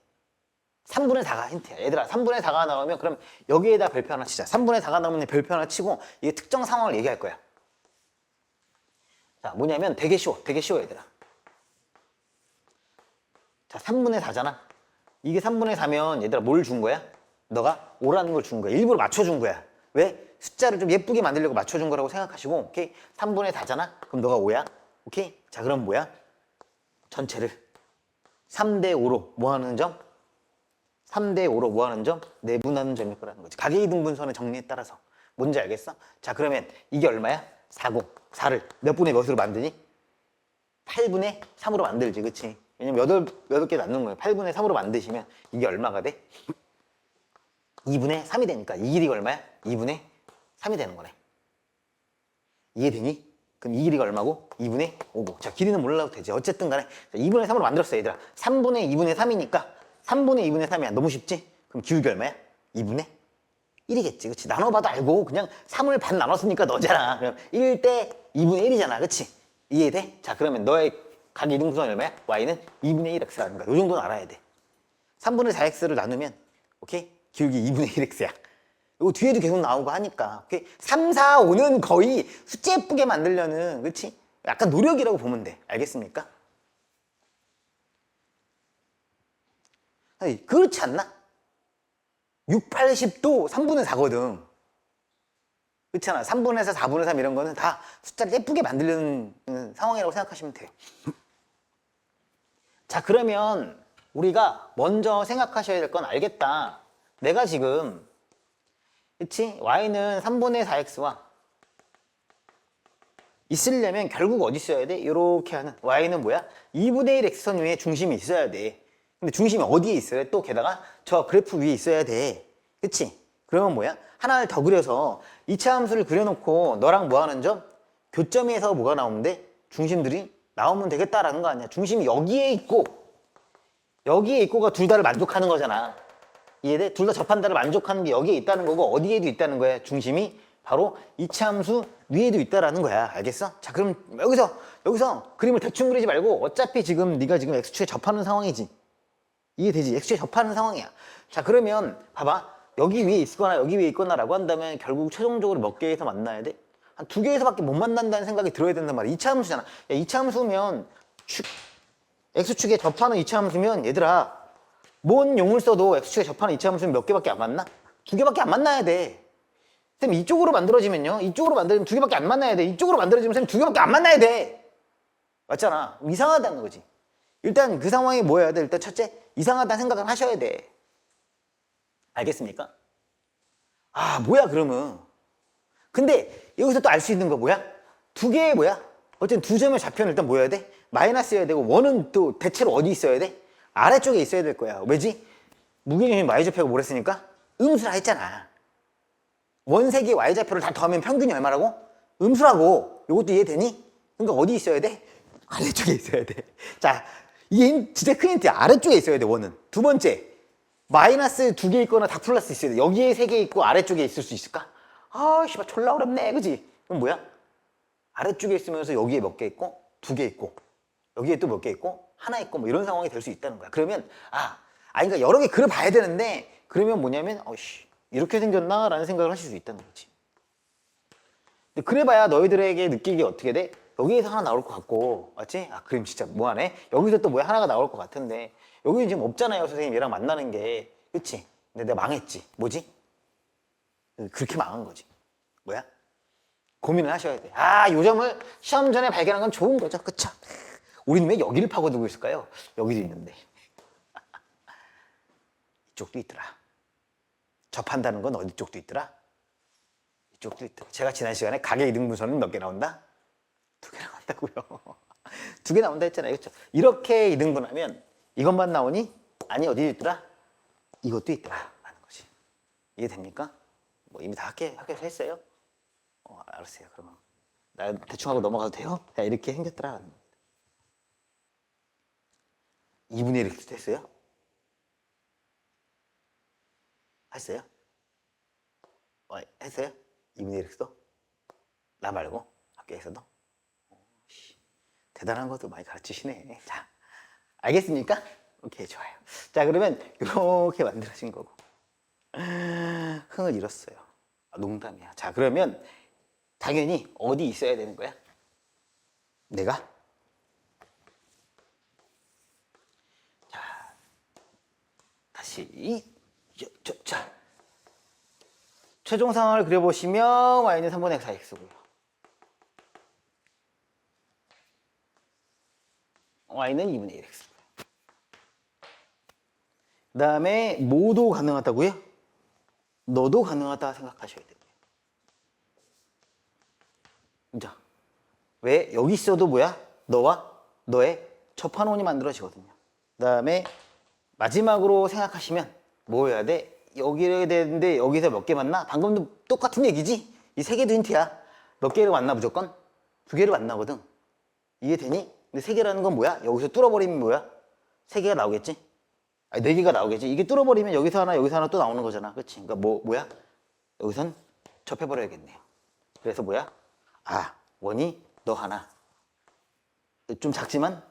3분의 4가 힌트야. 얘들아 3분의 4가 나오면 그럼 여기에다 별표 하나 치자. 3분의 4가 나오면 별표 하나 치고 이게 특정 상황을 얘기할 거야. 자, 뭐냐면 되게 쉬워 얘들아. 자, 3분의 4잖아. 이게 3분의 4면 얘들아 뭘 준 거야? 너가 5라는 걸 준 거야. 일부러 맞춰준 거야. 왜? 숫자를 좀 예쁘게 만들려고 맞춰준 거라고 생각하시고 오케이? 3분의 4잖아. 그럼 너가 5야. 오케이? 자, 그럼 뭐야? 전체를 3대 5로 뭐 하는 점? 3대 5로 뭐 하는 점? 내분하는 점일 거라는 거지. 각의 이등분선의 정리에 따라서. 뭔지 알겠어? 자, 그러면 이게 얼마야? 40. 4를 몇 분의 몇으로 만드니? 8분의 3으로 만들지. 그치? 왜냐면 8개 남는 거예요. 8분의 3으로 만드시면 이게 얼마가 돼? 2분의 3이 되니까 이 길이가 얼마야? 2분의 3이 되는 거네. 이해되니? 그럼 이 길이가 얼마고? 2분의 5고. 자, 길이는 몰라도 되지. 어쨌든 간에 2분의 3으로 만들었어 얘들아. 3분의 2분의 3이니까 3분의 2분의 3이야. 너무 쉽지? 그럼 기울기 얼마야? 2분의 1이겠지. 그치? 나눠봐도 알고 그냥 3을 반 나눴으니까 너잖아. 그럼 1대 2분의 1이잖아. 그치? 이해돼? 자, 그러면 너의 각 이등분선이 얼마야? y는 2분의 1x라는 거야. 이 정도는 알아야 돼. 3분의 4x를 나누면 오케이? 기울기 2분의 1x야. 이거 뒤에도 계속 나오고 하니까 오케이? 3, 4, 5는 거의 숫자 예쁘게 만들려는 그렇지? 약간 노력이라고 보면 돼. 알겠습니까? 아니, 그렇지 않나? 6, 80도 3분의 4거든. 그렇잖아. 3분의 4, 4분의 3 이런 거는 다 숫자를 예쁘게 만들려는 상황이라고 생각하시면 돼요. 자, 그러면 우리가 먼저 생각하셔야 될 건 알겠다. 내가 지금 그치? y는 3분의 4x와 있으려면 결국 어디 있어야 돼? 이렇게 하는 y는 뭐야? 2분의 1 x선 위에 중심이 있어야 돼. 근데 중심이 어디에 있어야 돼? 또 게다가 저 그래프 위에 있어야 돼. 그치? 그러면 뭐야? 하나를 더 그려서 2차 함수를 그려놓고 너랑 뭐 하는 점? 교점에서 뭐가 나오면 돼? 중심들이 나오면 되겠다라는 거 아니야. 중심이 여기에 있고 여기에 있고가 둘 다를 만족하는 거잖아. 이해돼? 둘 다 접한다를 만족하는 게 여기에 있다는 거고 어디에도 있다는 거야. 중심이 바로 2차 함수 위에도 있다라는 거야. 알겠어? 자, 그럼 여기서 그림을 대충 그리지 말고 어차피 지금 네가 지금 x축에 접하는 상황이지. 이해되지? x축에 접하는 상황이야. 자, 그러면 봐봐. 여기 위에 있거나 여기 위에 있거나라고 한다면 결국 최종적으로 몇 개에서 만나야 돼? 한 2개에서밖에 못 만난다는 생각이 들어야 된단 말이야. 2차 함수잖아. 야, 2차 함수면 x축에 접하는 2차 함수면 얘들아 뭔 용을 써도 x축에 접하는 2차 함수는 몇 개밖에 안 만나? 2개밖에 안 만나야 돼. 쌤 이쪽으로 만들어지면요. 이쪽으로 만들어지면 2개밖에 안 만나야 돼. 이쪽으로 만들어지면 쌤 2개밖에 안 만나야 돼. 맞잖아. 이상하다는 거지. 일단 그 상황이 뭐 해야 돼? 일단 첫째, 이상하다는 생각을 하셔야 돼. 알겠습니까? 아, 뭐야 그러면. 근데 여기서 또 알 수 있는 거 뭐야? 두 개의 뭐야? 어쨌든 두 점의 좌표는 일단 뭐 해야 돼? 마이너스여야 되고 원은 또 대체로 어디 있어야 돼? 아래쪽에 있어야 될 거야. 왜지? 무게중심 y좌표가 뭐랬으니까? 음수라 했잖아. 원색의 y좌표를 다 더하면 평균이 얼마라고? 음수라고. 이것도 이해되니? 그러니까 어디 있어야 돼? 아래쪽에 있어야 돼. 자, 이게 진짜 큰 힌트야. 아래쪽에 있어야 돼, 원은. 두 번째, 마이너스 두 개 있거나 다 플러스 있어야 돼. 여기에 세 개 있고 아래쪽에 있을 수 있을까? 아, 씨발 졸라 어렵네, 그지? 그럼 뭐야? 아래쪽에 있으면서 여기에 몇 개 있고 두 개 있고 여기에 또 몇 개 있고 하나 있고 뭐 이런 상황이 될 수 있다는 거야. 그러면 그러니까 여러 개 그려 봐야 되는데 그러면 뭐냐면 이렇게 생겼나? 라는 생각을 하실 수 있다는 거지. 근데 그래봐야 너희들에게 느끼기 어떻게 돼? 여기에서 하나 나올 것 같고, 맞지? 그럼 진짜 뭐하네? 여기서 또 뭐야 하나가 나올 것 같은데 여기는 지금 없잖아요, 선생님. 얘랑 만나는 게. 그치? 근데 내가 망했지. 뭐지? 그렇게 망한 거지. 뭐야? 고민을 하셔야 돼. 요 점을 시험 전에 발견한 건 좋은 거죠. 그쵸? 우리는 왜 여기를 파고들고 있을까요? 여기도 있는데. 이쪽도 있더라. 접한다는 건 어디 쪽도 있더라? 이쪽도 있더라. 제가 지난 시간에 가계 이등분선은 몇 개 나온다? 2개 나온다고요. 2개 나온다 했잖아요. 그렇죠? 이렇게 이등분하면 이것만 나오니? 아니, 어디 있더라? 이것도 있더라. 라는 거지. 이해됩니까? 뭐 이미 다 학교에서 했어요? 알았어요. 그러면 나 대충 하고 넘어가도 돼요? 야, 이렇게 생겼더라. 라는 겁니다. 2분의 1 x 했어요? 했어요? 했어요? 2분의 1 x도? 나 말고 학교에서도? 대단한 것도 많이 가르치시네. 자, 알겠습니까? 오케이, 좋아요. 자, 그러면 이렇게 만들어진 거고 흥을 잃었어요. 농담이야. 자, 그러면 당연히 어디 있어야 되는 거야? 내가? 자, 다시 자, 최종 상황을 그려보시면 y는 3분의 4x고요. y는 2분의 1x고요. 그 다음에 뭐도 가능하다고요? 너도 가능하다 생각하셔야 돼요. 자, 왜? 여기 있어도 뭐야? 너와 너의 접한원이 만들어지거든요. 그 다음에 마지막으로 생각하시면 뭐 해야 돼? 여기를 되는데 여기서 몇 개 만나? 방금도 똑같은 얘기지? 이 세 개도 힌트야. 몇 개를 만나 무조건? 2개를 만나거든. 이해되니? 근데 3개라는 건 뭐야? 여기서 뚫어버리면 뭐야? 3개가 나오겠지? 4개가 나오겠지? 이게 뚫어버리면 여기서 하나 또 나오는 거잖아. 그치? 그러니까 뭐야? 여기선 접해버려야겠네요. 그래서 뭐야? 원이 너 하나. 좀 작지만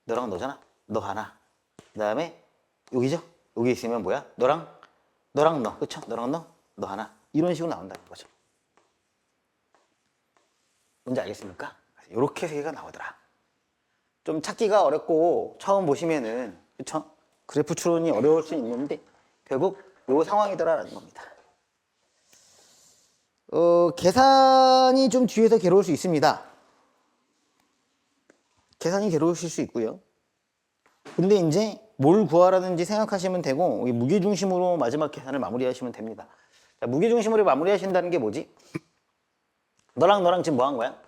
너랑 너잖아. 너 하나. 그 다음에 여기죠? 여기 있으면 뭐야? 너랑 너. 그쵸? 너랑 너 하나. 이런 식으로 나온다는 거죠. 뭔지 알겠습니까? 이렇게 3개가 나오더라. 좀 찾기가 어렵고 처음 보시면은 그쵸? 그래프 추론이 어려울 수 있는데 결국 요 상황이더라라는 겁니다. 계산이 좀 뒤에서 괴로울 수 있습니다. 계산이 괴로우실 수 있고요. 근데 이제 뭘 구하라든지 생각하시면 되고 무게중심으로 마지막 계산을 마무리하시면 됩니다. 자, 무게중심으로 마무리하신다는 게 뭐지? 너랑 지금 뭐 한 거야?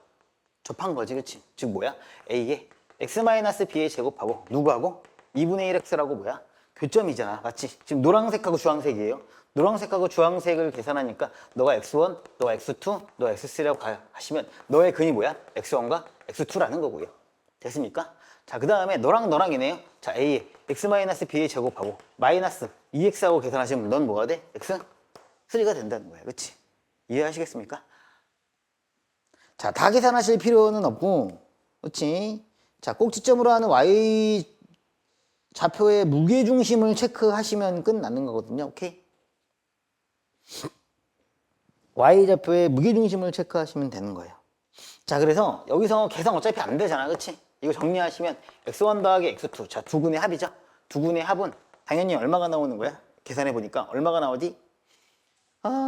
접한 거지, 그치? 즉 뭐야? A에 x-b의 제곱하고 누구하고? 2분의 1x라고 뭐야? 교점이잖아, 맞지? 지금 노란색하고 주황색이에요. 노란색하고 주황색을 계산하니까 너가 x1, 너가 x2, 너가 x3라고 하시면 너의 근이 뭐야? x1과 x2라는 거고요. 됐습니까? 자, 그 다음에 너랑이네요. 자, A에 x-b의 제곱하고 마이너스 2x하고 계산하시면 넌 뭐가 돼? x3가 된다는 거야, 그치? 이해하시겠습니까? 자, 다 계산하실 필요는 없고, 그치? 자, 꼭지점으로 하는 y 좌표의 무게중심을 체크하시면 끝나는 거거든요. 오케이? y 좌표의 무게중심을 체크하시면 되는 거예요. 자, 그래서 여기서 계산 어차피 안 되잖아, 그치? 이거 정리하시면 x1 더하기 x2. 자, 두 근의 합이죠? 두 근의 합은 당연히 얼마가 나오는 거야? 계산해 보니까 얼마가 나오지?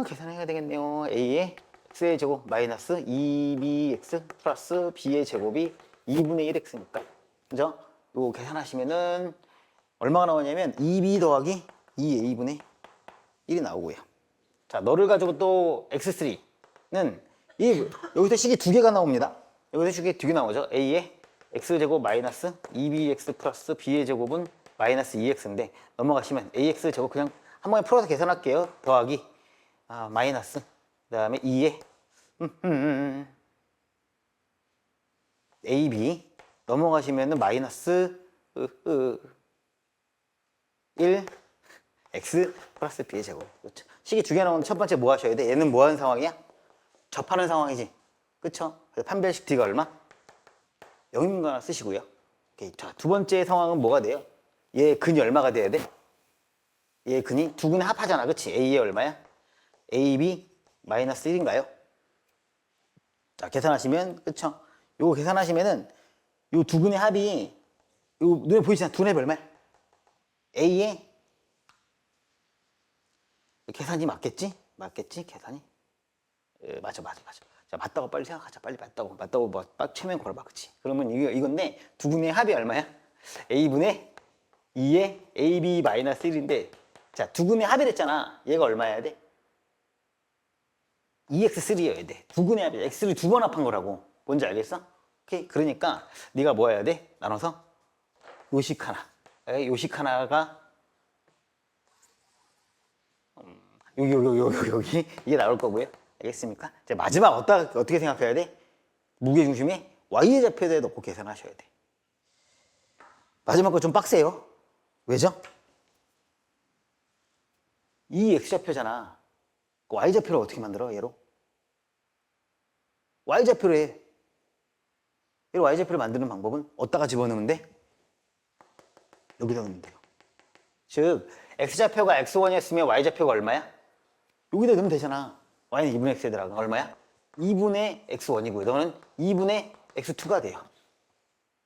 계산해야 되겠네요. a의 x의 제곱 마이너스 2bx 플러스 b의 제곱이 2분의 1x니까. 그죠? 요거 계산하시면은 얼마가 나오냐면 2b 더하기 2a분의 1이 나오고요. 자, 너를 가지고 또 x3는 여기서 식이 두 개가 나옵니다. 여기서 식이 두 개 나오죠. a의 x제곱 마이너스 2bx 플러스 b의 제곱은 마이너스 2x인데 넘어가시면 ax 제곱 그냥 한 번에 풀어서 계산할게요. 더하기 마이너스 그 다음에 2의 ab 넘어가시면은 마이너스 1 x 플러스 b의 제곱. 그렇죠. 식이 두 개 나오는데 첫 번째 뭐 하셔야 돼? 얘는 뭐 하는 상황이야? 접하는 상황이지. 그쵸? 그래서 판별식 d가 얼마? 0인 거 하나 쓰시고요. 오케이. 자, 두 번째 상황은 뭐가 돼요? 얘 근이 얼마가 돼야 돼? 얘 근이 두 근이 합하잖아. 그치? a의 얼마야? ab 마이너스 1인가요? 자, 계산하시면, 그쵸? 요거 계산하시면은 요 두 근의 합이 요 눈에 보이시잖아. 두 근의 합이 얼마야? a의 계산이 맞겠지? 맞겠지? 계산이? 맞아. 자, 맞다고 빨리 생각하자. 빨리 맞다고 막 최면 걸어봐. 그치? 그러면 이건데 두 분의 합이 얼마야? a분의 2의 ab 마이너스 1인데 자, 두 분의 합이랬잖아. 얘가 얼마여야 돼? 2x3여야 돼. 두 분의 합이 x를 두 번 합한 거라고. 뭔지 알겠어? 오케이? 그러니까 네가 뭐 해야 돼? 나눠서 요식 하나. 요식 하나가 여기 이게 나올 거고요. 알겠습니까? 이제 마지막 어떻게 생각해야 돼? 무게 중심이 y의 좌표에 넣고 계산하셔야 돼. 마지막 거 좀 빡세요. 왜죠? 이 x좌표잖아. 그 y좌표를 어떻게 만들어? 얘로? y좌표로 해. 얘로 y좌표를 만드는 방법은 어디다가 집어넣으면 돼? 여기다 넣으면 돼요. 즉 x좌표가 x1이었으면 y좌표가 얼마야? 여기다 넣으면 되잖아. y는 2분의 x에 들어가. 얼마야? 2분의 x1이고요. 너는 2분의 x2가 돼요.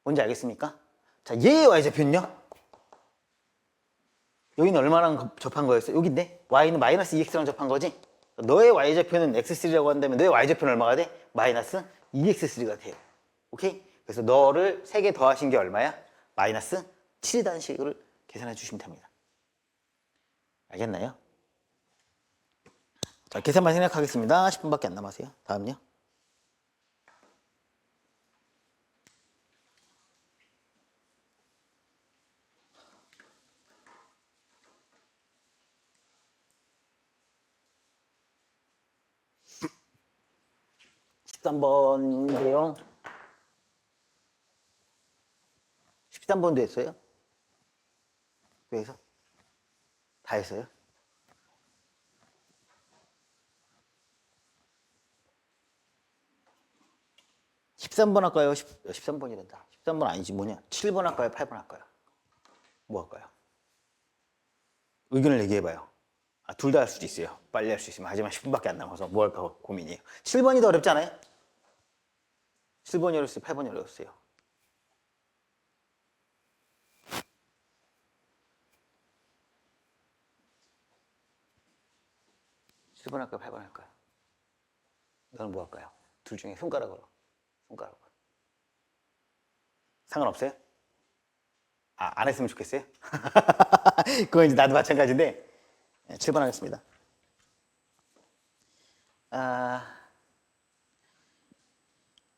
뭔지 알겠습니까? 자, 얘의 y좌표는요? 여기는 얼마랑 접한 거였어? 여기인데? y는 마이너스 2x랑 접한 거지? 너의 y좌표는 x3라고 한다면 너의 y좌표는 얼마가 돼? 마이너스 2x3가 돼요. 오케이? 그래서 너를 3개 더하신 게 얼마야? 마이너스 7이라는 식으로 계산해 주시면 됩니다. 알겠나요? 자, 계산만 생각하겠습니다. 10분밖에 안 남았어요. 다음요. (13번인데요) 13번도 했어요? 그래서 다 했어요? 13번 할까요? 13번이란다. 13번 아니지 뭐냐? 7번 할까요? 8번 할까요? 뭐 할까요? 의견을 얘기해봐요. 둘 다 할 수도 있어요. 빨리 할 수 있으면. 하지만 10분밖에 안 남아서 뭐 할까 고민이에요. 7번이 더 어렵지 않아요? 7번이 어렸어요? 8번이 어려웠어요? (7번) 할까요? 8번 할까요? 너는 뭐 할까요? 둘 중에 손가락으로. 상관없어요? 안 했으면 좋겠어요? 그건 이제 나도 마찬가지인데 7번 하겠습니다.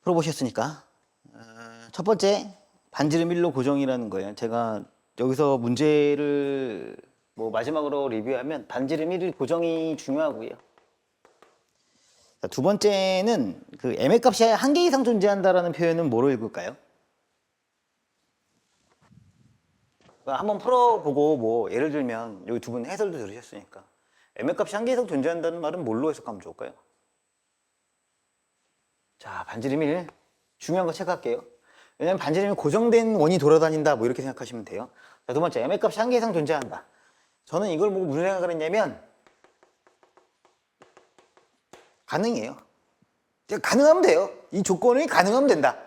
풀어보셨으니까 첫 번째 반지름 1로 고정이라는 거예요. 제가 여기서 문제를 뭐 마지막으로 리뷰하면 반지름 1일 고정이 중요하고요. 자, 두 번째는 그 m의 값이 한 개 이상 존재한다라는 표현은 뭐로 읽을까요? 한번 풀어보고 뭐 예를 들면 여기 두 분 해설도 들으셨으니까 m의 값이 한 개 이상 존재한다는 말은 뭘로 해석하면 좋을까요? 자, 반지름 1 중요한 거 체크할게요. 왜냐면 반지름이 고정된 원이 돌아다닌다 뭐 이렇게 생각하시면 돼요. 자, 두 번째 m의 값이 한 개 이상 존재한다. 저는 이걸 보고 무슨 생각을 했냐면 가능해요. 가능하면 돼요. 이 조건이 가능하면 된다.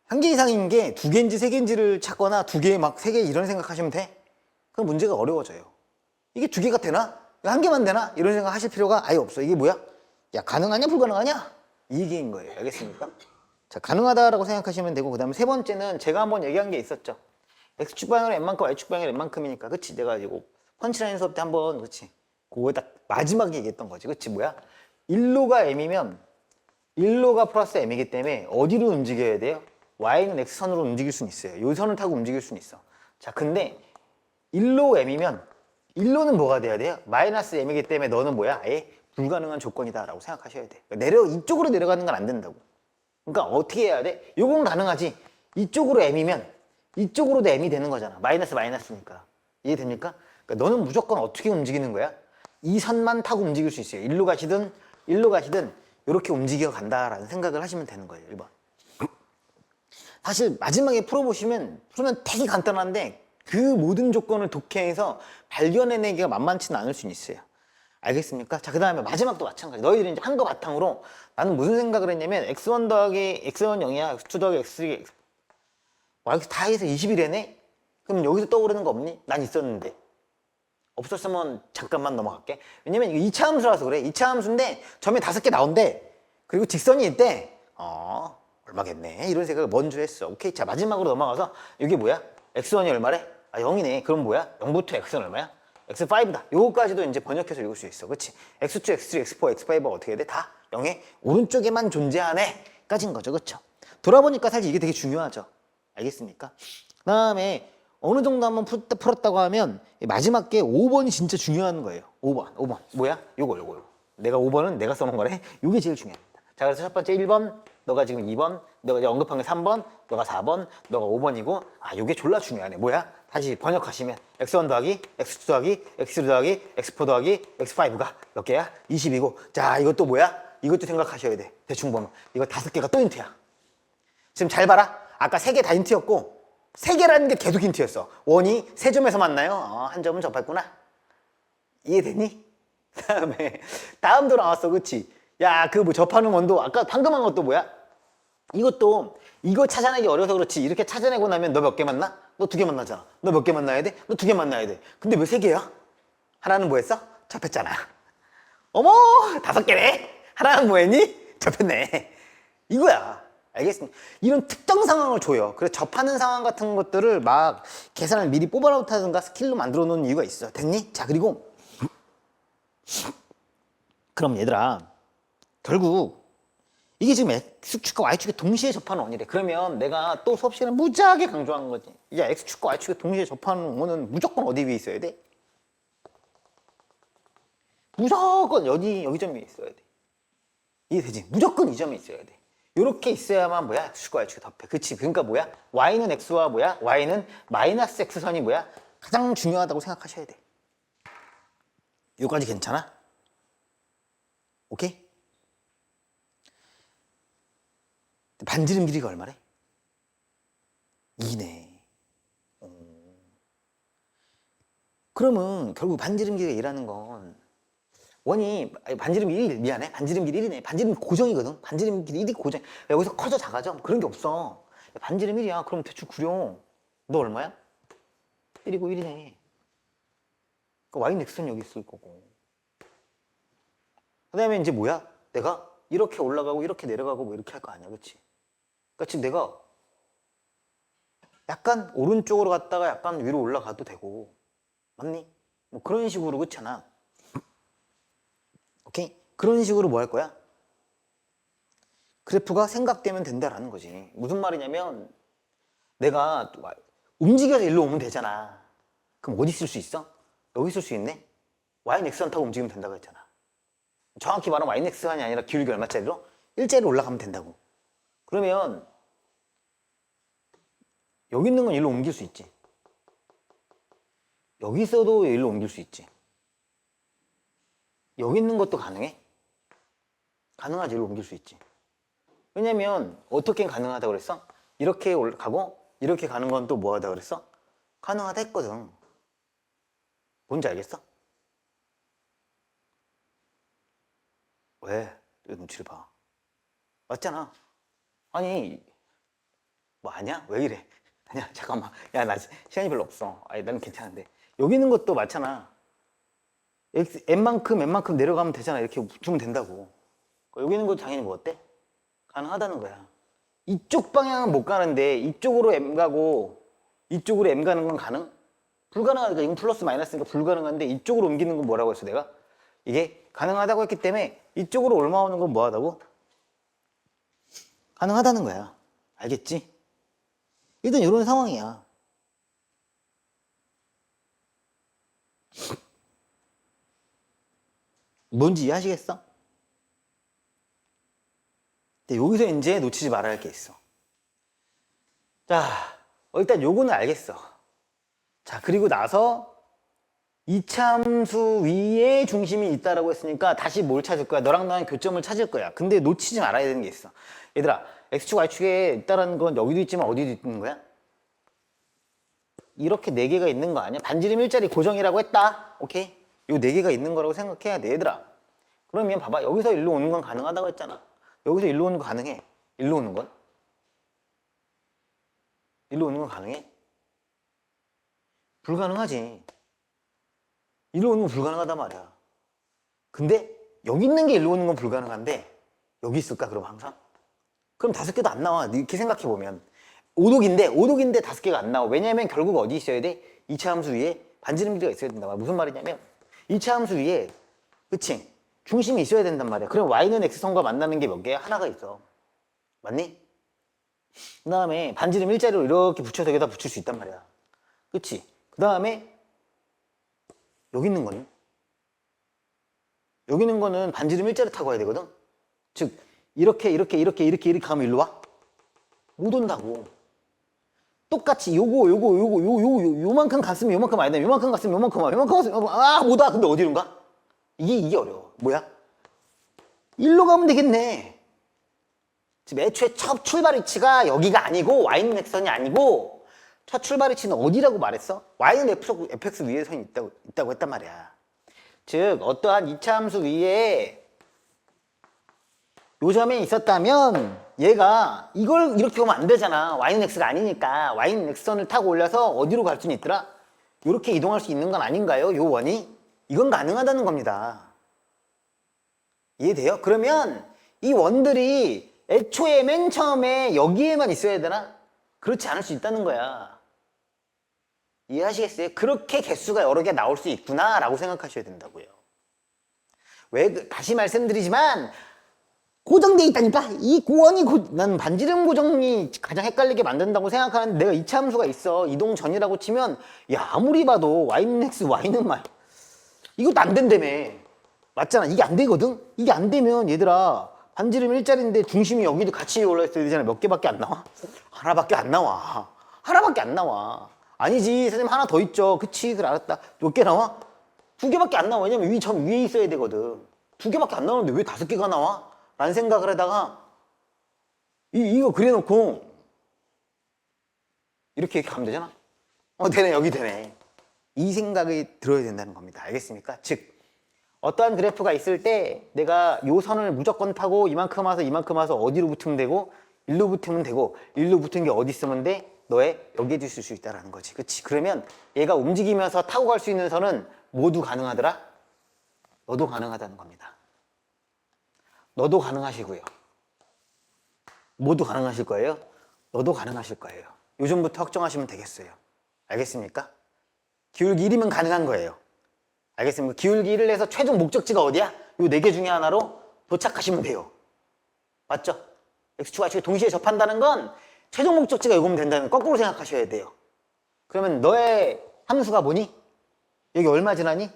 한 개 이상인 게 두 개인지 세 개인지를 찾거나 두 개 막 세 개 이런 생각하시면 돼. 그럼 문제가 어려워져요. 이게 두 개가 되나? 한 개만 되나? 이런 생각 하실 필요가 아예 없어. 이게 뭐야? 야, 가능하냐 불가능하냐? 이 얘기인 거예요. 알겠습니까? 자, 가능하다라고 생각하시면 되고, 그 다음에 세 번째는 제가 한번 얘기한 게 있었죠. X축 방향으로 N만큼, Y축 방향으로 N만큼이니까. 그치? 내가 이거 펀치라인 수업 때 한번, 그치? 그거 딱 마지막에 얘기했던 거지. 그치? 뭐야? 일로가 M이면 일로가 플러스 M이기 때문에 어디로 움직여야 돼요? Y는 X선으로 움직일 수는 있어요. 이 선을 타고 움직일 수는 있어. 자, 근데 일로 M이면 일로는 뭐가 돼야 돼요? 마이너스 M이기 때문에 너는 뭐야? 아예 불가능한 조건이다 라고 생각하셔야 돼. 이쪽으로 내려가는 건 안 된다고. 그러니까 어떻게 해야 돼? 요건 가능하지. 이쪽으로 M이면 이쪽으로도 M이 되는 거잖아. 마이너스 마이너스니까. 이해됩니까? 그러니까 너는 무조건 어떻게 움직이는 거야? 이 선만 타고 움직일 수 있어요. 일로 가시든 이렇게 움직여 간다라는 생각을 하시면 되는 거예요. 1번. 사실 마지막에 풀면 되게 간단한데 그 모든 조건을 독해해서 발견해내기가 만만치는 않을 수는 있어요. 알겠습니까? 자, 그 다음에 마지막도 마찬가지. 너희들이 이제 한 거 바탕으로 나는 무슨 생각을 했냐면 x1 더하기 x1 0이야, x2 더하기 x3 와, 여기서 다 해서 21이네? 그럼 여기서 떠오르는 거 없니? 난 있었는데. 없었으면 잠깐만 넘어갈게. 왜냐면 이거 2차 함수라서 그래. 2차 함수인데 점에 5개 나온대. 그리고 직선이 있대. 얼마겠네. 이런 생각을 먼저 했어. 오케이. 자, 마지막으로 넘어가서 이게 뭐야? x1이 얼마래? 아, 0이네. 그럼 뭐야? 0부터 x는 얼마야? x5다. 요거까지도 이제 번역해서 읽을 수 있어. 그치? x2, x3, x4, x5가 어떻게 돼? 다 0의 오른쪽에만 존재하네. 까진 거죠. 그쵸? 돌아보니까 사실 이게 되게 중요하죠. 알겠습니까? 그 다음에 어느 정도 한번 풀었다고 하면 마지막 게 5번이 진짜 중요한 거예요. 5번. 뭐야? 요거. 내가 5번은 내가 써놓은 거래. 요게 제일 중요합니다. 자, 그래서 첫 번째 1번, 너가 지금 2번, 너가 이제 언급한 게 3번, 너가 4번, 너가 5번이고, 아, 요게 졸라 중요하네. 뭐야? 다시 번역하시면 x1 더하기, x2 더하기, x3 더하기, x4 더하기, x5가 몇 개야? 20이고. 자, 이것도 뭐야? 이것도 생각하셔야 돼. 대충 보면. 이거 5개가 또 힌트야. 지금 잘 봐라. 아까 3개 다 힌트였고 3개라는 게 계속 힌트였어. 원이 3점에서 만나요. 한 점은 접했구나. 이해되니? 다음도 나왔어. 그치? 야, 그 뭐 접하는 원도 아까 방금 한 것도 뭐야? 이것도 이거 찾아내기 어려서 그렇지. 이렇게 찾아내고 나면 너 몇 개 만나? 너 2개 만나잖아. 너 몇 개 만나야 돼? 너 2개 만나야 돼. 근데 왜 3개야? 하나는 뭐 했어? 접했잖아. 어머, 5개네. 하나는 뭐 했니? 접했네. 이거야. 알겠습니다. 이런 특정 상황을 줘요. 그래서 접하는 상황 같은 것들을 막 계산을 미리 뽑아놓다든가 스킬로 만들어 놓은 이유가 있어. 됐니? 자, 그리고 그럼 얘들아, 결국 이게 지금 X축과 Y축이 동시에 접하는 원이래. 그러면 내가 또 수업 시간에 무지하게 강조한 거지. 야, X축과 Y축이 동시에 접하는 원은 무조건 어디 위에 있어야 돼? 무조건 여기 점이 있어야 돼. 이해되지? 무조건 이 점이 있어야 돼. 이렇게 있어야만 뭐야? X축과 Y축이 덮여. 그치? 그러니까 뭐야? Y는 X와 뭐야? Y는 마이너스 X선이 뭐야? 가장 중요하다고 생각하셔야 돼. 여기까지 괜찮아? 오케이? 반지름 길이가 얼마래? 2네. 그러면 결국 반지름 길이가 2라는 건 원이 반지름 길이 1, 미안해. 반지름 길이 1이네. 반지름 고정이거든. 반지름 길이 1이 고정. 여기서 커져 작아져? 그런 게 없어. 반지름 1이야. 그럼 대충 구려. 너 얼마야? 1이고 1이네. 그러니까 Y는 X는 여기 있을 거고. 그 다음에 이제 뭐야? 내가 이렇게 올라가고 이렇게 내려가고 뭐 이렇게 할 거 아니야. 그치? 그러니까 지금 내가 약간 오른쪽으로 갔다가 약간 위로 올라가도 되고. 맞니? 뭐 그런 식으로 그렇잖아. 오케이? 그런 식으로 뭐 할 거야? 그래프가 생각되면 된다라는 거지. 무슨 말이냐면 내가 움직여서 일로 오면 되잖아. 그럼 어디 쓸 수 있어? 여기 쓸 수 있네? Y는 X선 타고 움직이면 된다고 했잖아. 정확히 말하면 Y는 X선이 아니라 기울기 얼마짜리로? 1짜리로 올라가면 된다고. 그러면 여기 있는 건 일로 옮길 수 있지. 여기 있어도 일로 옮길 수 있지. 여기 있는 것도 가능해? 가능하지. 일로 옮길 수 있지. 왜냐면 어떻게 가능하다고 그랬어? 이렇게 가고 이렇게 가는 건 또 뭐 하다 그랬어? 가능하다 했거든. 뭔지 알겠어? 왜? 왜 눈치를 봐? 맞잖아. 아니 뭐 아니야? 왜 이래? 아니야 잠깐만. 야, 나 시간이 별로 없어. 아니 나는 괜찮은데. 여기 있는 것도 맞잖아. n만큼 내려가면 되잖아. 이렇게 주면 된다고. 여기 있는 것도 당연히 뭐 어때? 가능하다는 거야. 이쪽 방향은 못 가는데 이쪽으로 m 가고 이쪽으로 m 가는 건 가능? 불가능하니까 이건 플러스 마이너스니까 불가능한데 이쪽으로 옮기는 건 뭐라고 했어 내가? 이게 가능하다고 했기 때문에 이쪽으로 올라오는 건 뭐하다고? 가능하다는 거야. 알겠지? 일단 이런 상황이야. 뭔지 이해하시겠어? 근데 여기서 이제 놓치지 말아야 할 게 있어. 자, 일단 요거는 알겠어. 자, 그리고 나서 이차함수 위에 중심이 있다라고 했으니까 다시 뭘 찾을 거야? 너랑 나랑 교점을 찾을 거야. 근데 놓치지 말아야 되는 게 있어. 얘들아, X축, Y축에 있다라는 건 여기도 있지만 어디도 있는 거야? 이렇게 4개가 있는 거 아니야? 반지름 일자리 고정이라고 했다. 오케이? 요 4개가 있는 거라고 생각해야 돼, 얘들아. 그러면 봐봐. 여기서 일로 오는 건 가능하다고 했잖아. 여기서 일로 오는 거 가능해. 일로 오는 건? 일로 오는 건 가능해? 불가능하지. 일로 오는 건 불가능하단 말이야. 근데 여기 있는 게 일로 오는 건 불가능한데 여기 있을까 그럼 항상? 그럼 5개도 안 나와. 이렇게 생각해 보면 오독인데 5개가 안 나와. 왜냐면 결국 어디 있어야 돼? 2차 함수 위에 반지름 길이가 있어야 된다. 무슨 말이냐면 2차 함수 위에 그치? 중심이 있어야 된단 말이야. 그럼 y는 x선과 만나는 게 몇 개야? 하나가 있어. 맞니? 그 다음에 반지름 일자리로 이렇게 붙여서 여기다 붙일 수 있단 말이야. 그치? 그 다음에 여기 있는 거는? 여기 있는 거는 반지름 일자리 타고 와야 되거든? 즉 이렇게 가면 일로 와? 못 온다고. 똑같이 요만큼 갔으면 요만큼 아니다. 요만큼 갔으면 요만큼 와. 요만큼 갔으면 못 와. 근데 어디로 가? 이게 어려워. 뭐야? 일로 가면 되겠네. 지금 애초에 첫 출발 위치가 여기가 아니고 y는 x선이 아니고 첫 출발 위치는 어디라고 말했어? y는 fx 위에 선이 있다고 했단 말이야. 즉 어떠한 2차 함수 위에 요 점에 있었다면 얘가 이걸 이렇게 오면 안 되잖아. y는 x가 아니니까 y는 x선을 타고 올려서 어디로 갈 수는 있더라? 이렇게 이동할 수 있는 건 아닌가요? 요 원이? 이건 가능하다는 겁니다. 이해돼요? 그러면 이 원들이 애초에 맨 처음에 여기에만 있어야 되나? 그렇지 않을 수 있다는 거야. 이해하시겠어요? 그렇게 개수가 여러 개 나올 수 있구나 라고 생각하셔야 된다고요. 다시 말씀드리지만 고정돼 있다니까? 이 고원이 난 반지름 고정이 가장 헷갈리게 만든다고 생각하는데 내가 이차 함수가 있어. 이동 전이라고 치면 야 아무리 봐도 y는 x, y는 말 이것도 안 된다며. 맞잖아. 이게 안 되거든? 이게 안 되면 얘들아 반지름 일자리인데 중심이 여기도 같이 올라있어야 되잖아. 몇 개밖에 안 나와? 하나밖에 안 나와. 하나밖에 안 나와. 아니지 선생님 하나 더 있죠. 그치 그래 알았다. 몇 개 나와? 2개밖에 안 나와. 왜냐면 점 위에 있어야 되거든. 2개밖에 안 나오는데 왜 5개가 나와? 라는 생각을 하다가 이거 그려놓고 이렇게 가면 되잖아. 되네. 여기 되네. 이 생각이 들어야 된다는 겁니다. 알겠습니까? 즉 어떠한 그래프가 있을 때 내가 요 선을 무조건 타고 이만큼 와서 어디로 붙으면 되고 일로 붙으면 되고 일로 붙은 게 어디 있으면 돼? 너의 여기에 있을 수 있다는 거지. 그치? 그러면 얘가 움직이면서 타고 갈 수 있는 선은 모두 가능하더라? 너도 가능하다는 겁니다. 너도 가능하시고요. 모두 가능하실 거예요? 너도 가능하실 거예요. 요즘부터 확정하시면 되겠어요. 알겠습니까? 기울기 1이면 가능한 거예요. 알겠습니까? 기울기 1을 해서 최종 목적지가 어디야? 요 4개 중에 하나로 도착하시면 돼요. 맞죠? X축, Y축이 동시에 접한다는 건 최종 목적지가 요거면 된다는 거꾸로 생각하셔야 돼요. 그러면 너의 함수가 뭐니? 여기 얼마 지나니?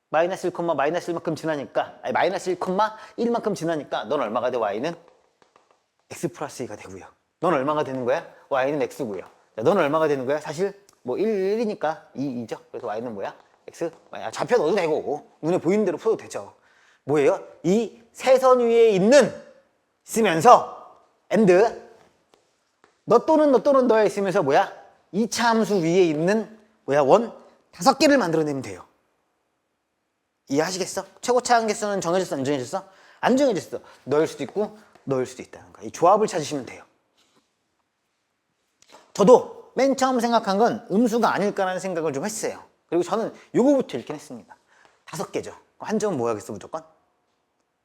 마이너스 1, 마이너스 1만큼 지나니까 아니 마이너스 1,1만큼 지나니까 넌 얼마가 돼? Y는 X 플러스 2가 되고요. 넌 얼마가 되는 거야? Y는 X고요. 자, 넌 얼마가 되는 거야? 사실 뭐 1이니까 2죠. 그래서 Y는 뭐야? X. 좌표 넣어도 되고 눈에 보이는 대로 풀어도 되죠. 뭐예요? 이 세 선 위에 있으면서 and 너 또는 너에 있으면서 뭐야? 2차 함수 위에 있는 뭐야? 원 5개를 만들어내면 돼요. 이해하시겠어? 최고차 한개수는 정해졌어? 안 정해졌어? 안 정해졌어. 넣을 수도 있고 넣을 수도 있다는 거야. 이 조합을 찾으시면 돼요. 저도 맨 처음 생각한 건 음수가 아닐까라는 생각을 좀 했어요. 그리고 저는 요거부터 읽긴 했습니다. 5개죠. 한 점은 뭐 하겠어 무조건?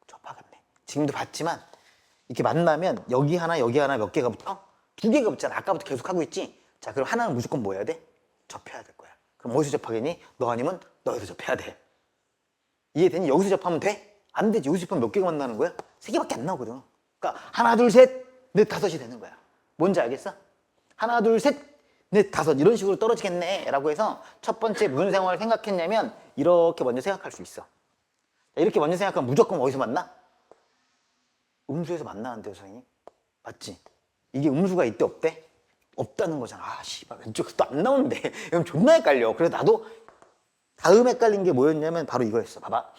접하겠네. 지금도 봤지만 이렇게 만나면 여기 하나 몇 개가 붙어? 2개가 붙잖아. 아까부터 계속 하고 있지? 자, 그럼 하나는 무조건 뭐 해야 돼? 접해야 될 거야. 그럼 어디서 접하겠니? 너 아니면 너에서 접해야 돼. 이해되니? 여기서 접하면 돼? 안 되지. 여기서 접하면 몇 개가 만나는 거야? 3개밖에 안 나오거든. 그러니까 하나, 둘, 셋, 넷, 다섯이 되는 거야. 뭔지 알겠어? 하나, 둘, 셋, 넷, 다섯 이런 식으로 떨어지겠네 라고 해서 첫 번째 무슨 상황을 생각했냐면 이렇게 먼저 생각할 수 있어. 자, 이렇게 먼저 생각하면 무조건 어디서 만나? 음수에서 만나는데요, 선생님. 맞지? 이게 음수가 있대 없대? 없다는 거잖아. 아 씨발 왼쪽에서 또 안 나오는데 이건 존나 헷갈려. 그래서 나도 다음 헷갈린 게 뭐였냐면 바로 이거였어. 봐봐.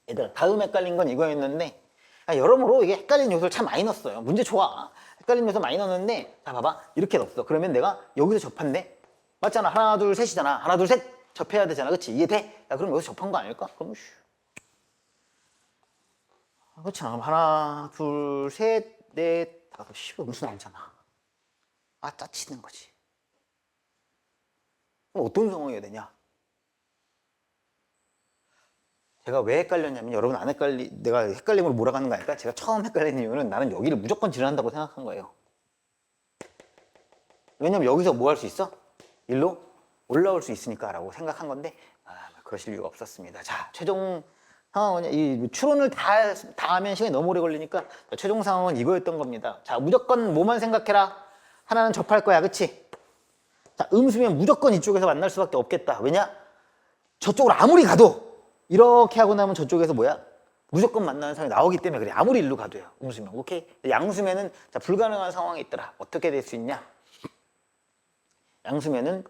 얘들아, 다음 헷갈린 건 이거였는데 여러모로 이게 헷갈린 요소를 참 많이 넣었어요. 문제 좋아. 헷갈린 요소 많이 넣었는데 자 봐봐. 이렇게 넣었어. 그러면 내가 여기서 접한대. 맞잖아. 하나 둘 셋이잖아. 하나 둘 셋 접해야 되잖아. 그치? 이해돼? 야 그럼 여기서 접한 거 아닐까? 그럼 그렇지 않아. 하나 둘 셋 넷 다섯 씨발 무슨 아니잖아. 아 짜치는 거지. 그럼 어떤 상황이어야 되냐? 제가 왜 헷갈렸냐면 여러분 안 내가 헷갈림으로 몰아가는 거 아닐까? 제가 처음 헷갈린 이유는 나는 여기를 무조건 지나간다고 생각한 거예요. 왜냐면 여기서 뭐 할 수 있어? 일로 올라올 수 있으니까 라고 생각한 건데 그러실 이유가 없었습니다. 자, 최종 상황은 이 추론을 다 하면 시간이 너무 오래 걸리니까 최종 상황은 이거였던 겁니다. 자, 무조건 뭐만 생각해라. 하나는 접할 거야. 그치? 자, 음수면 무조건 이쪽에서 만날 수밖에 없겠다. 왜냐? 저쪽으로 아무리 가도 이렇게 하고 나면 저쪽에서 뭐야? 무조건 만나는 상황이 나오기 때문에 그래. 아무리 일로 가도요. 음수면. 오케이? 양수면은 자, 불가능한 상황이 있더라. 어떻게 될 수 있냐? 양수면은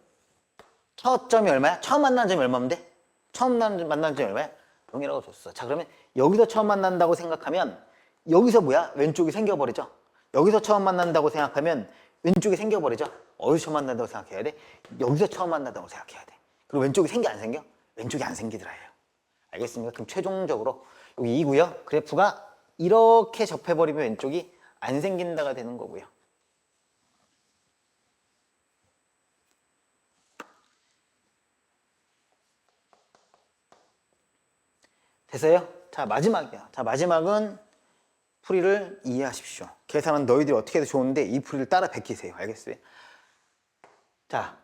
첫 점이 얼마야? 처음 만나는 점이 얼마면 돼? 처음 만나는 점이 얼마야? 0이라고 줬어. 자, 그러면 여기서 처음 만난다고 생각하면 여기서 뭐야? 왼쪽이 생겨버리죠. 여기서 처음 만난다고 생각하면 왼쪽이 생겨버리죠. 어디서 처음 만난다고 생각해야 돼? 여기서 처음 만난다고 생각해야 돼. 그리고 왼쪽이 생겨 안 생겨? 왼쪽이 안 생기더라 해요. 알겠습니까? 그럼 최종적으로 여기 2고요. 그래프가 이렇게 접해버리면 왼쪽이 안 생긴다가 되는 거고요. 됐어요? 자, 마지막이야. 자, 마지막은 풀이를 이해하십시오. 계산은 너희들이 어떻게 해도 좋은데 이 풀이를 따라 베끼세요. 알겠어요? 자,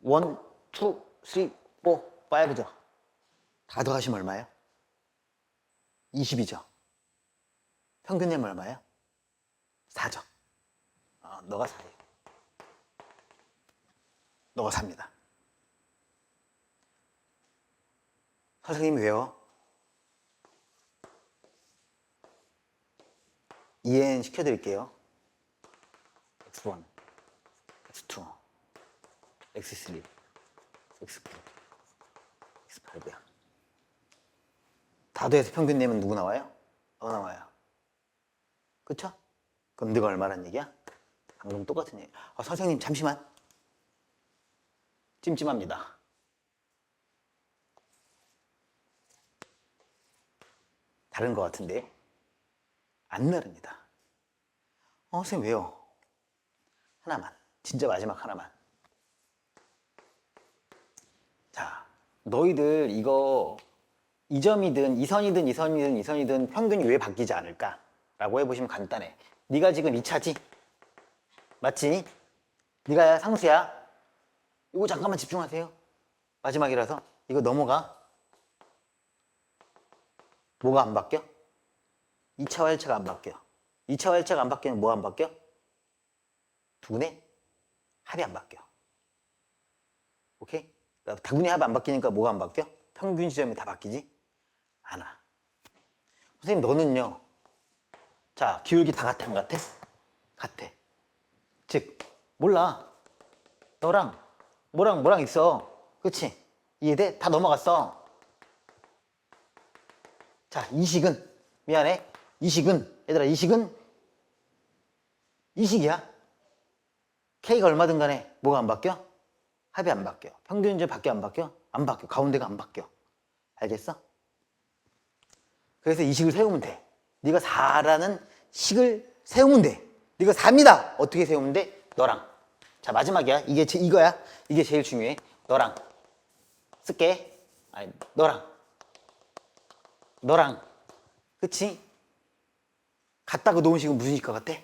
1, 2, 3, 4, 5죠. 다 더하시면 얼마예요? 20이죠. 평균이면 얼마예요? 4죠. 너가 4예요. 너가 4입니다. 선생님이 왜요? 이해 시켜드릴게요. X1, X2, X3, X4, X8이야. 다 더해서 평균 내면 누구 나와요? 너 나와요. 그쵸? 그럼 네가 얼마란 얘기야? 방금 똑같은 얘기. 선생님 잠시만. 찜찜합니다. 다른 것 같은데 안 다릅니다. 선생님 왜요? 하나만, 진짜 마지막 하나만. 자, 너희들 이거 2점이든 2선이든 2선이든 2선이든 평균이 왜 바뀌지 않을까? 라고 해보시면 간단해. 네가 지금 2차지? 맞지? 네가 상수야? 이거 잠깐만 집중하세요. 마지막이라서 이거 넘어가. 뭐가 안 바뀌어? 2차와 1차가 안 바뀌어. 2차와 1차가 안 바뀌면 뭐가 안 바뀌어? 두분의 합이 안 바뀌어. 오케이? 두분의 합이 안 바뀌니까 뭐가 안 바뀌어? 평균 지점이 다 바뀌지? 않아. 선생님 너는요? 자, 기울기 다 같아 안 같아? 같아. 즉 몰라. 너랑 뭐랑 있어. 그치? 이해돼? 다 넘어갔어. 자, 이식은 미안해. 이식은 얘들아 이식은 이식이야. K가 얼마든 간에 뭐가 안 바뀌어? 합이 안 바뀌어. 평균이제 밖에 안 바뀌어? 안 바뀌어. 가운데가 안 바뀌어. 알겠어? 그래서 이식을 세우면 돼. 네가 4라는 식을 세우면 돼. 네가 4입니다. 어떻게 세우면 돼? 너랑. 자, 마지막이야. 이거야. 이게 제일 중요해. 너랑. 쓸게. 아니, 너랑. 그치? 같다고 놓은 식은 무슨 식과 같아?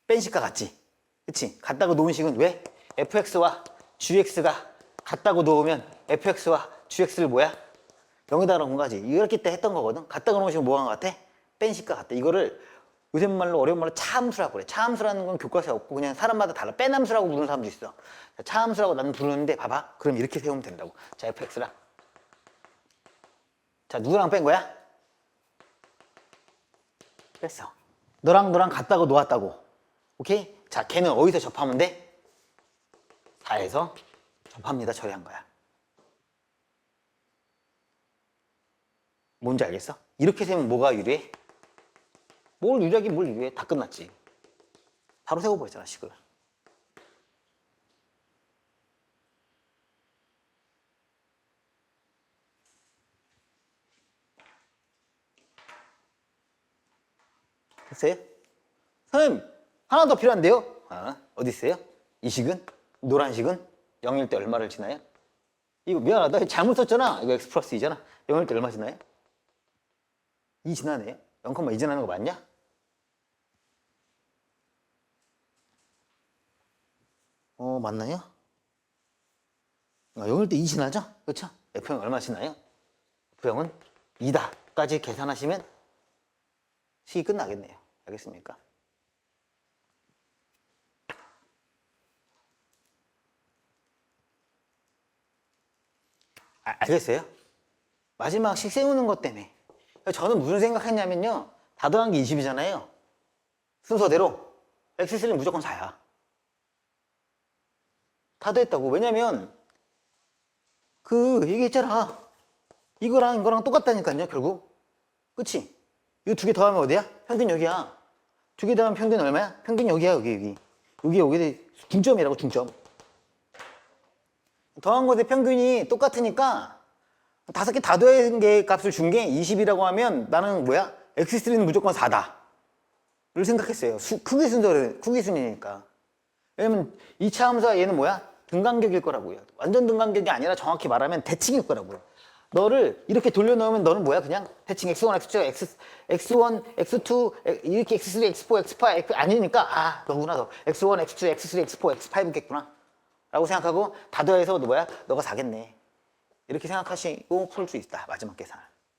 뺀 식과 같지? 그치? 같다고 놓은 식은 왜? fx와 gx가 같다고 놓으면 fx와 gx를 뭐야? 0에다 놓은 거지. 이렇게 때 했던 거거든. 같다고 놓은 식은 뭐가 같아? 뺀 식과 같다. 이거를 요즘 말로 어려운 말로 차함수라고 그래. 차함수라는 건 교과서에 없고 그냥 사람마다 달라. 빼남수라고 부르는 사람도 있어. 차함수라고 나는 부르는데 봐봐. 그럼 이렇게 세우면 된다고. 자, fx라. 자, 누구랑 뺀 거야? 뺐어. 너랑 같다고 놓았다고. 오케이? 자, 걔는 어디서 접하면 돼? 4에서 접합니다. 처리한 거야. 뭔지 알겠어? 이렇게 세면 뭐가 유리해? 뭘 유리하긴 뭘 유리해? 다 끝났지. 바로 세워버렸잖아, 식을. 됐어요? 선생님, 하나 더 필요한데요? 어디 있어요? 이 식은? 노란 식은? 0일 때 얼마를 지나요? 이거 미안하다. 잘못 썼잖아. 이거 x 플러스 2잖아. 0일 때 얼마 지나요? 2 지나네요. 0,2 지나는 거 맞냐? 맞나요? 0일 때 2 지나죠? 그렇죠? F형 얼마 지나요? F형은 2다까지 계산하시면 식이 끝나겠네요. 알겠습니까? 알겠어요? 마지막 식 세우는 것 때문에. 저는 무슨 생각했냐면요. 다 더한 게 20이잖아요. 순서대로 x3는 무조건 4야. 다 됐다고. 왜냐면 이게 있잖아. 이거랑 똑같다니까요. 결국. 그치? 이거 두 개 더하면 어디야? 평균 여기야. 두 개 더하면 평균 얼마야? 평균 여기야. 여기. 여기 중점이라고. 중점. 더한 것의 평균이 똑같으니까 5개 다 더한 게 값을 준 게 20이라고 하면 나는 뭐야? x3는 무조건 4다 를 생각했어요. 크기 순이니까. 왜냐면 2차 함수와 얘는 뭐야? 등간격일 거라고요. 완전 등간격이 아니라 정확히 말하면 대칭일 거라고요. 너를 이렇게 돌려놓으면 너는 뭐야? 그냥 대칭 x1, x2, x1, x2 이렇게 x3, x4, x5 x 아니니까 너구나 너 x1, x2, x3, x4, x5겠구나 라고 생각하고 다 더해서 너 뭐야? 너가 4겠네. 이렇게 생각하시고 풀 수 있다. 마지막 계산을.